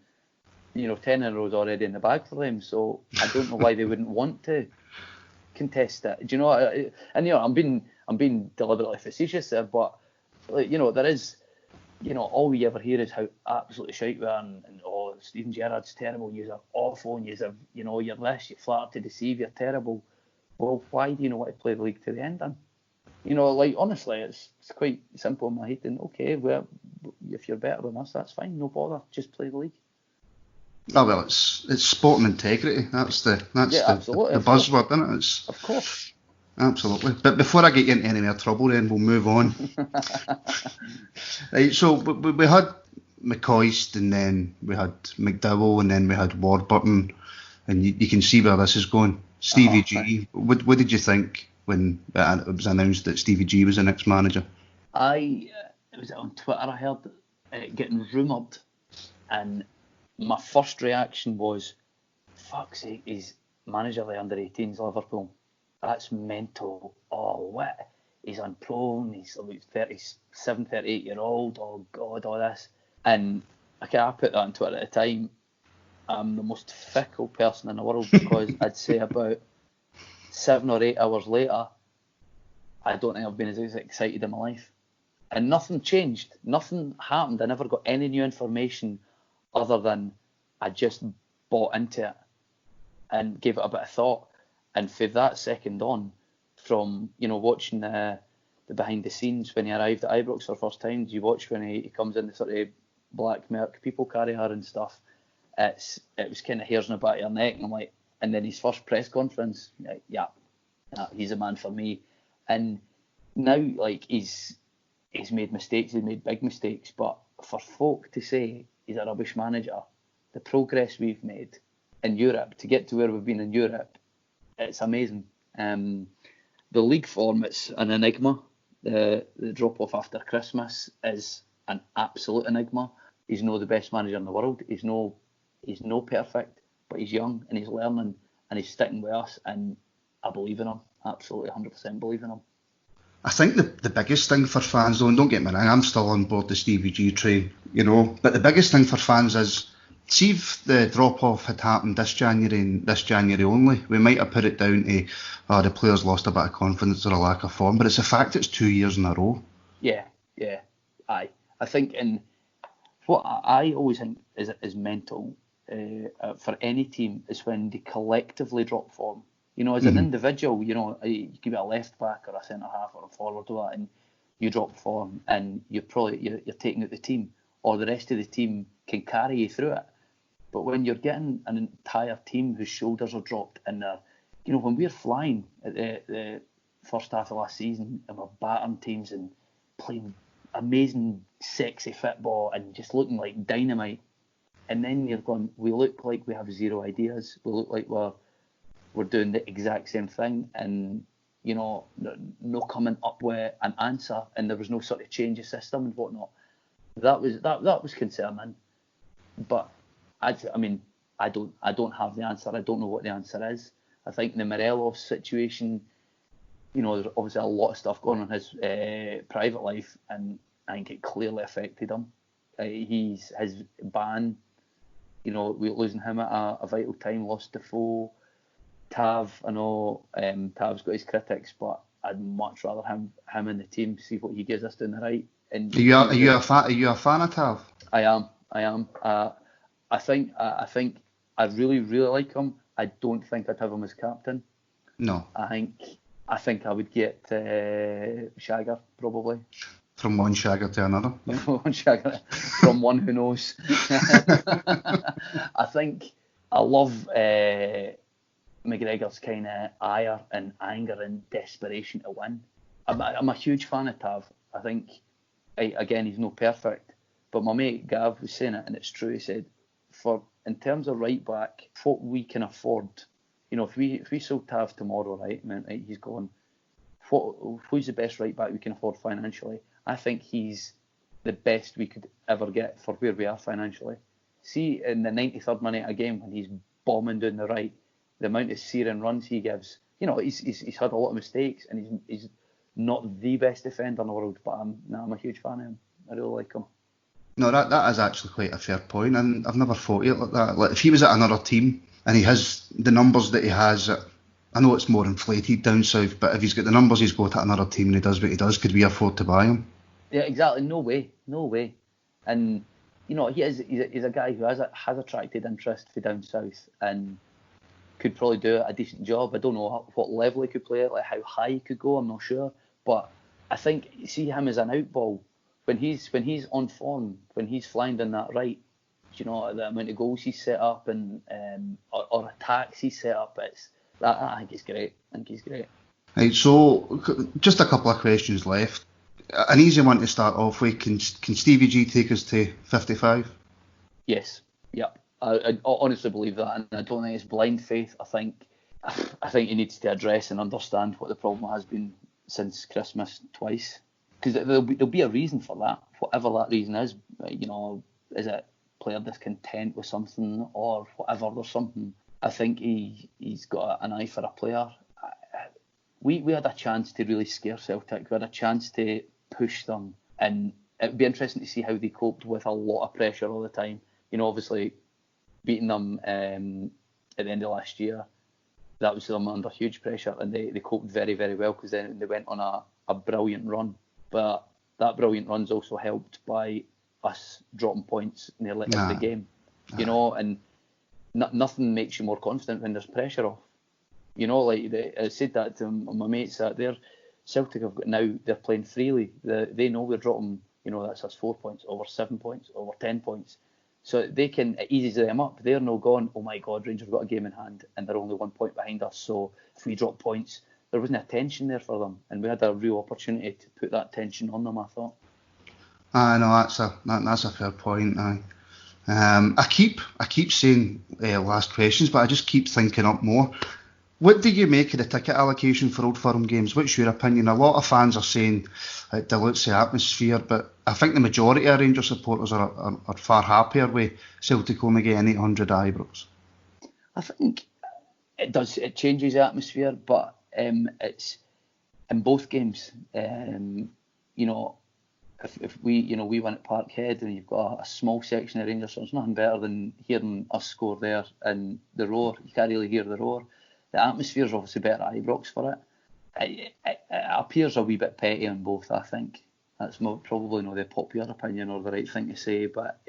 10 in a row is already in the bag for them. So I don't know why they wouldn't want to contest it. Do you know? I'm being deliberately facetious there, but there is, all we ever hear is how absolutely shite we are, and Steven Gerrard's terrible, and you're awful, and you're this, you're flat to deceive, you're terrible. Well, why do you not want to play the league to the end then? Honestly, it's quite simple in my head. And okay, well, if you're better than us, that's fine, no bother, just play the league. Oh well, it's sporting integrity. That's the buzzword, isn't it? Of course. Absolutely. But before I get you into any more trouble, then we'll move on. Right. So we had McCoist, and then we had McDowell, and then we had Warburton, and you can see where this is going. Stevie G. What did you think when it was announced that Stevie G was the next manager? It was on Twitter. I heard it getting rumoured, and my first reaction was, "Fuck's sake, he's manager of the under-18s Liverpool. That's mental. Oh, what? He's unproven. He's like 37, 38-year-old. Oh, God, all this." And I put that on Twitter at the time. I'm the most fickle person in the world, because I'd say about 7 or 8 hours later, I don't think I've been as excited in my life. And nothing changed. Nothing happened. I never got any new information other than I just bought into it and gave it a bit of thought. And for that second on, from watching the behind the scenes when he arrived at Ibrox for the first time, you watch when he comes in the sort of black Merc people carrier and stuff. It was kind of hairs on the back of your neck, and I'm like, and then his first press conference, yeah, he's a man for me. And now, like, he's made mistakes, he's made big mistakes, but for folk to say he's a rubbish manager, the progress we've made in Europe to get to where we've been in Europe, it's amazing. The league form, it's an enigma. The drop off after Christmas is an absolute enigma. He's no the best manager in the world. He's no perfect, but he's young and he's learning and he's sticking with us, and I believe in him. Absolutely 100% believe in him. I think the biggest thing for fans, though, and don't get me wrong, I'm still on board the Stevie G train, but the biggest thing for fans is, see if the drop-off had happened this January and this January only, we might have put it down to the players lost a bit of confidence or a lack of form, but it's a fact it's 2 years in a row. Yeah, aye. I think, and what I always think is mental for any team is when they collectively drop form. As an individual, you could be a left back or a centre half or a forward or that, and you drop form, and you're taking out the team, or the rest of the team can carry you through it. But when you're getting an entire team whose shoulders are dropped, and when we're flying at the first half of last season, and we're battering teams and playing amazing, sexy football and just looking like dynamite, and then you're going, we look like we have zero ideas. We look like we're doing the exact same thing, and no coming up with an answer, and there was no sort of change of system and whatnot. That was concerning. But I don't have the answer. I don't know what the answer is. I think the Morelos situation, there's obviously a lot of stuff going on in his private life, and I think it clearly affected him. His ban, we're losing him at a vital time, lost Defoe. Tav, I know Tav's got his critics, but I'd much rather him in the team, see what he gives us down the right. And Are you a fan of Tav? I am. I think I really, really like him, I don't think I'd have him as captain. No. I think I would get Shagger, probably. From one Shagger to another. Yeah. One Shagger, from one who knows. I think I love McGregor's kind of ire and anger and desperation to win. I'm a huge fan of Tav. I think, again, he's no perfect, but my mate Gav was saying it, and it's true. He said, in terms of right back, what we can afford, if we sold Tav tomorrow, right, he's gone. Who's the best right back we can afford financially? I think he's the best we could ever get for where we are financially. See, in the 93rd minute a game when he's bombing down the right, the amount of searing runs he gives, he's had a lot of mistakes, and he's not the best defender in the world, but I'm a huge fan of him. I really like him. No, that is actually quite a fair point, and I've never thought of it like that. Like, if he was at another team and he has the numbers that he has, I know it's more inflated down south, but if he's got the numbers he's got at another team and he does what he does, could we afford to buy him? Yeah, exactly. No way. And he's a guy who has attracted interest for down south and could probably do a decent job. I don't know what level he could play at, like how high he could go. I'm not sure, but I think see him as an outball when he's on form, when he's flying down that right. The amount of goals he's set up and or attacks he's set up. I think he's great. Right, so just a couple of questions left. An easy one to start off with. Can Stevie G take us to 55? Yes. Yep. I honestly believe that, and I don't think it's blind faith. I think he needs to address and understand what the problem has been since Christmas twice, because there'll be a reason for that, whatever that reason is. Is it player discontent with something or whatever? There's something. I think he's got an eye for a player. We had a chance to really scare Celtic. We had a chance to push them, and it'd be interesting to see how they coped with a lot of pressure all the time. Obviously beating them at the end of last year, that was them under huge pressure, and they coped very, very well, because then they went on a brilliant run. But that brilliant run's also helped by us dropping points nearly every game. And nothing makes you more confident when there's pressure off. I said that to my mates that Celtic have got now, they're playing freely. They know we're dropping, that's us 4 points, over 7 points, over 10 points. So it eases them up. They're now going, oh my God, Rangers have got a game in hand and they're only 1 point behind us. So if we drop points, there wasn't a tension there for them. And we had a real opportunity to put that tension on them, I thought. No, that's a fair point. I keep saying last questions, but I just keep thinking up more. What do you make of the ticket allocation for Old Firm games? What's your opinion? A lot of fans are saying it dilutes the atmosphere, but I think the majority of Rangers supporters are far happier with Celtic only getting 800 at Ibrox. I think it does. It changes the atmosphere, but it's in both games. If we win at Parkhead and you've got a small section of Rangers, so there's nothing better than hearing us score there and the roar. You can't really hear the roar. The atmosphere is obviously better at Ibrox for it. It appears a wee bit petty on both, I think. That's probably not the popular opinion or the right thing to say, but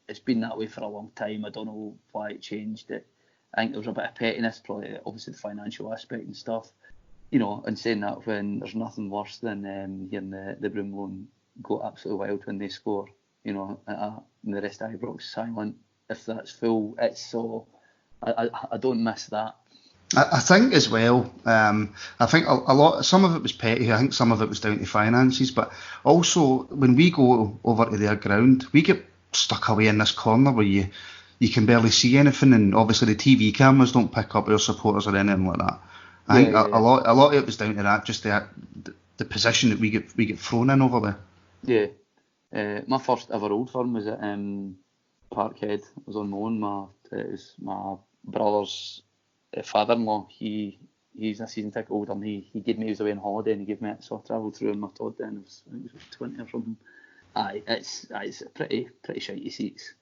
it's been that way for a long time. I don't know why it changed it. I think there was a bit of pettiness, probably obviously the financial aspect and stuff. And saying that when there's nothing worse than hearing the Broomloan go absolutely wild when they score, and the rest of Ibrox silent. If that's full, it's so. I don't miss that. I think as well, I think some of it was petty, I think some of it was down to finances, but also when we go over to their ground, we get stuck away in this corner where you can barely see anything, and obviously the TV cameras don't pick up our supporters or anything like that. I think a lot of it was down to that, just the position that we get thrown in over there. Yeah. My first ever Old Firm was at Parkhead. I was on my own. It was my brother's father-in-law. He's a season ticket holder, and he gave me, he was away on holiday, and he gave me it, so I travelled through in my Todd then. I think it was 20 or something. It's pretty shitey seats.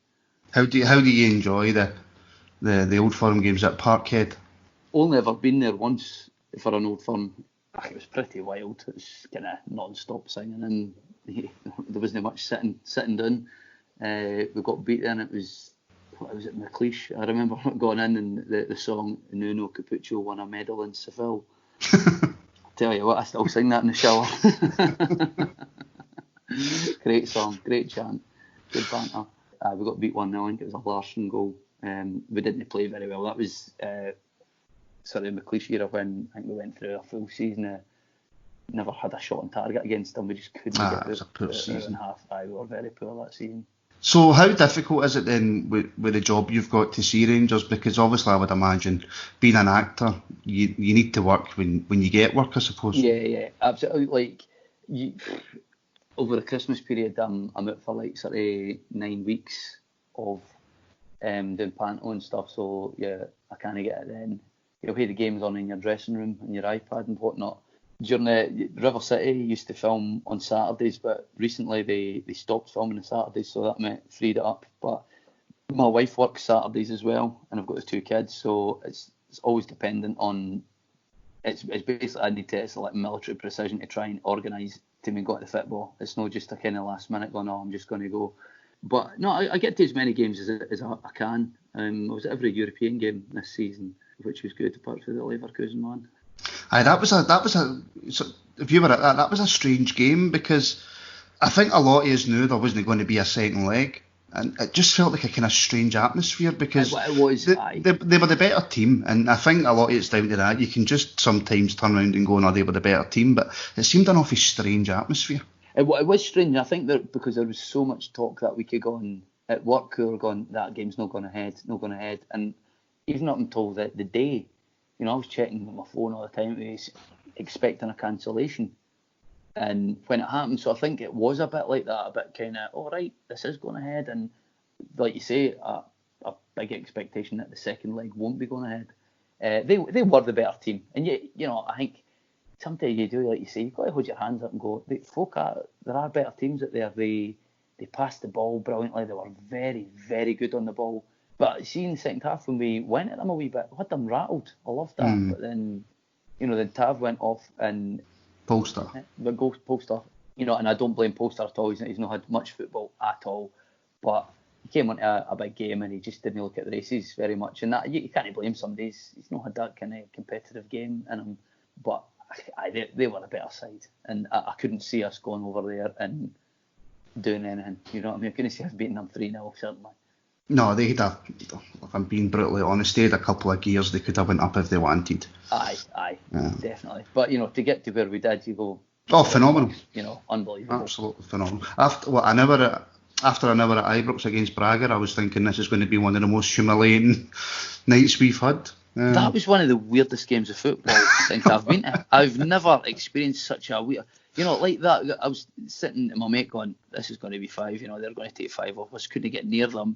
How do you enjoy the Old Firm games at Parkhead? Only ever been there once for an Old Firm. It was pretty wild. It was kind of non-stop singing, and there wasn't much sitting down. We got beat then. It was was it, McLeish? I remember going in and the song Nuno Capuccio won a medal in Seville. Tell you what, I still sing that in the shower. Great song, great chant, good banter. We got beat 1-0, I think it was a Larsson goal. We didn't play very well. That was sort of McLeish era when I think we went through a full season. Never had a shot on target against them. We just couldn't get it was a poor season. Half. We were very poor that season. So how difficult is it then with the job you've got to see Rangers? Because obviously I would imagine being an actor, you need to work when you get work, I suppose. Yeah, absolutely. Like over the Christmas period, I'm out for like sort of 9 weeks of doing panto and stuff. So yeah, I kind of get it then. You'll hear the games on in your dressing room and your iPad and whatnot. During the River City used to film on Saturdays, but recently they stopped filming on Saturdays, so that meant freed it up. But my wife works Saturdays as well, and I've got the 2 kids, so it's always dependent on. It's basically it's like military precision to try and organise to me go to the football. It's not just a kind of last minute going, I'm just going to go. But no, I get to as many games as I can. I was at every European game this season, which was good, apart from the Leverkusen one. Aye, that was a. So if you were at that was a strange game because I think a lot of us knew there wasn't going to be a second leg, and it just felt like a kind of strange atmosphere because it was. They were the better team, and I think a lot of it's down to that. You can just sometimes turn around and go, no, they were the better team, but it seemed an awfully strange atmosphere. It was strange. I think that because there was so much talk that week ago at work, we were going, that game's not going ahead, and even up until the day. You know, I was checking my phone all the time. I was expecting a cancellation. And when it happened, so I think it was a bit like that, a bit kind of, all right, this is going ahead. And like you say, a big expectation that the second leg won't be going ahead. They were the better team. And you know, I think sometimes you do, like you say, you've got to hold your hands up and go, there are better teams out there. They passed the ball brilliantly. They were very, very good on the ball. But see, in the second half, when we went at them a wee bit, we had them rattled. I loved that. But then, you know, then Tav went off and Polster. The goal Polster. You know, and I don't blame Polster at all. He's not had much football at all. But he came onto a big game and he just didn't look at the races very much. And that you can't blame somebody. He's not had that kind of competitive game in him. But they were a better side. And I couldn't see us going over there and doing anything. You know what I mean? I couldn't see us beating them 3-0, certainly. No, they'd have, if I'm being brutally honest, they had a couple of gears they could have went up if they wanted. Aye, yeah. Definitely. But, you know, to get to where we did, you go... Oh, phenomenal. You know, unbelievable. Absolutely phenomenal. After an hour at Ibrox against Braga, I was thinking this is going to be one of the most humiliating nights we've had. That was one of the weirdest games of football I think I've been to. I've never experienced such a weird... You know, like that, I was sitting to my mate going, this is going to be 5, you know, they're going to take 5 off us, couldn't get near them.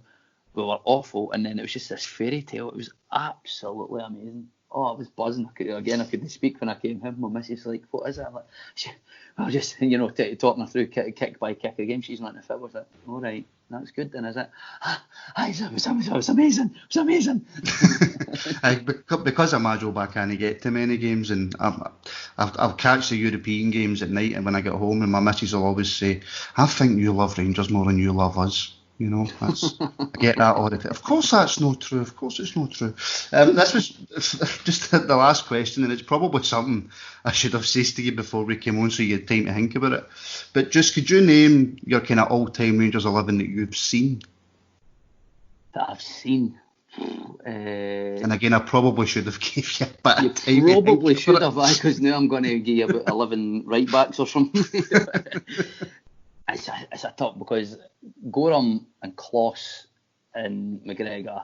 We were awful, and then it was just this fairy tale. It was absolutely amazing. Oh, I was buzzing. I couldn't speak when I came home. My missus was like, what is it? I'm like, I was just, you know, talking her through kick by kick again. She's not in the fit with it. All right, that's good then, is it? It was amazing. It was amazing. Because I'm a job, I can't get to many games, and I'll catch the European games at night, and when I get home, and my missus will always say, I think you love Rangers more than you love us. You know, I get that all the time. Of course that's not true. Of course it's not true. This was just the last question, and it's probably something I should have said to you before we came on so you had time to think about it. But just could you name your kind of all-time Rangers 11 that you've seen? That I've seen? And again, I probably should have gave you a bit of time. You probably should have, because now I'm going to give you about 11 right-backs or something. It's a tough, because Gorham and Kloss and McGregor.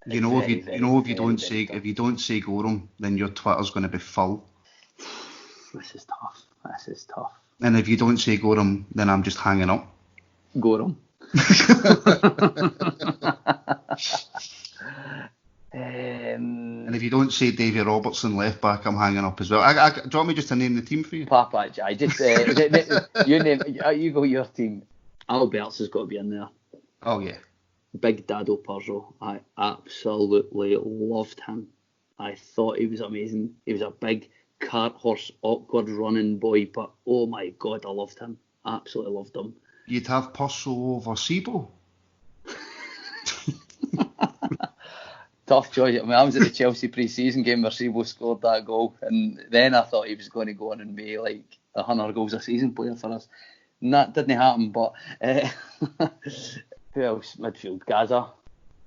If you don't say Gorham, then your Twitter's going to be full. This is tough. And if you don't say Gorham, then I'm just hanging up. Gorham. And if you don't say Davy Robertson left back, I'm hanging up as well. Do you want me just to name the team for you? Papa, I just you name. You go your team. Alberts has got to be in there. Oh yeah. Big Dado Purzo. I absolutely loved him. I thought he was amazing. He was a big cart horse, awkward running boy, but oh my God, I loved him. Absolutely loved him. You'd have Purzo over Sebo. Tough choice. I mean, I was at the Chelsea pre-season game where Sebo scored that goal, and then I thought he was going to go on and be like 100 goals a season player for us. And that didn't happen, but who else? Midfield, Gaza.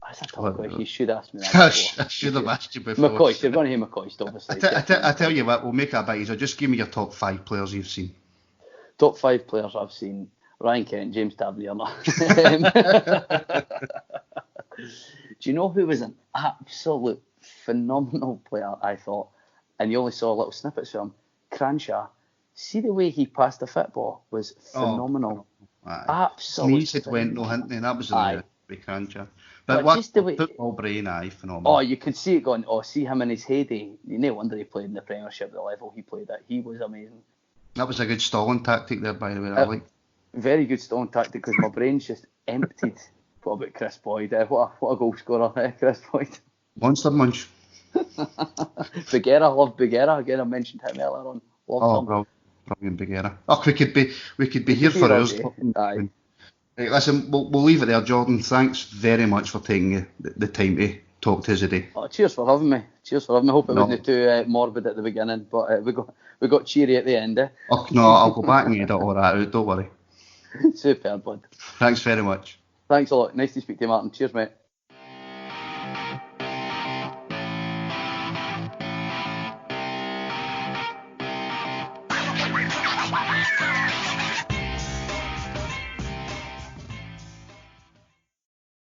That's a tough question. You should ask me that before. I should have asked you before. McCoist, you're going to hear McCoist, obviously. I tell you what, we'll make it a bit easier. Just give me your top 5 players you've seen. Top 5 players I've seen: Ryan Kent, James Tavernier. Do you know who was an absolute phenomenal player, I thought, and you only saw little snippets of him? Cranshaw. See the way he passed the football was phenomenal. Absolutely. Sneeze had went no hint, and that was in the Cranshaw. But just the way, football brain, phenomenal. Oh, you could see it going, see him in his heyday. No wonder he played in the Premiership, the level he played at. He was amazing. That was a good stalling tactic there, by the way. Very good stalling tactic, because my brain's just emptied. What about Chris Boyd? What a goal scorer, Chris Boyd. Monster Munch. Beguera, love Beguera. Again, I mentioned him earlier on. Brilliant Beguera. Oh, we could be here for hours. Aye. Right, listen, we'll leave it there, Jordan. Thanks very much for taking the time to talk to us today. Oh, cheers for having me. Hope it wasn't too morbid at the beginning, but we got cheery at the end. Oh, no, I'll go back and edit all that out. Don't worry. Superb, bud. Thanks very much. Thanks a lot. Nice to speak to you, Martin. Cheers, mate.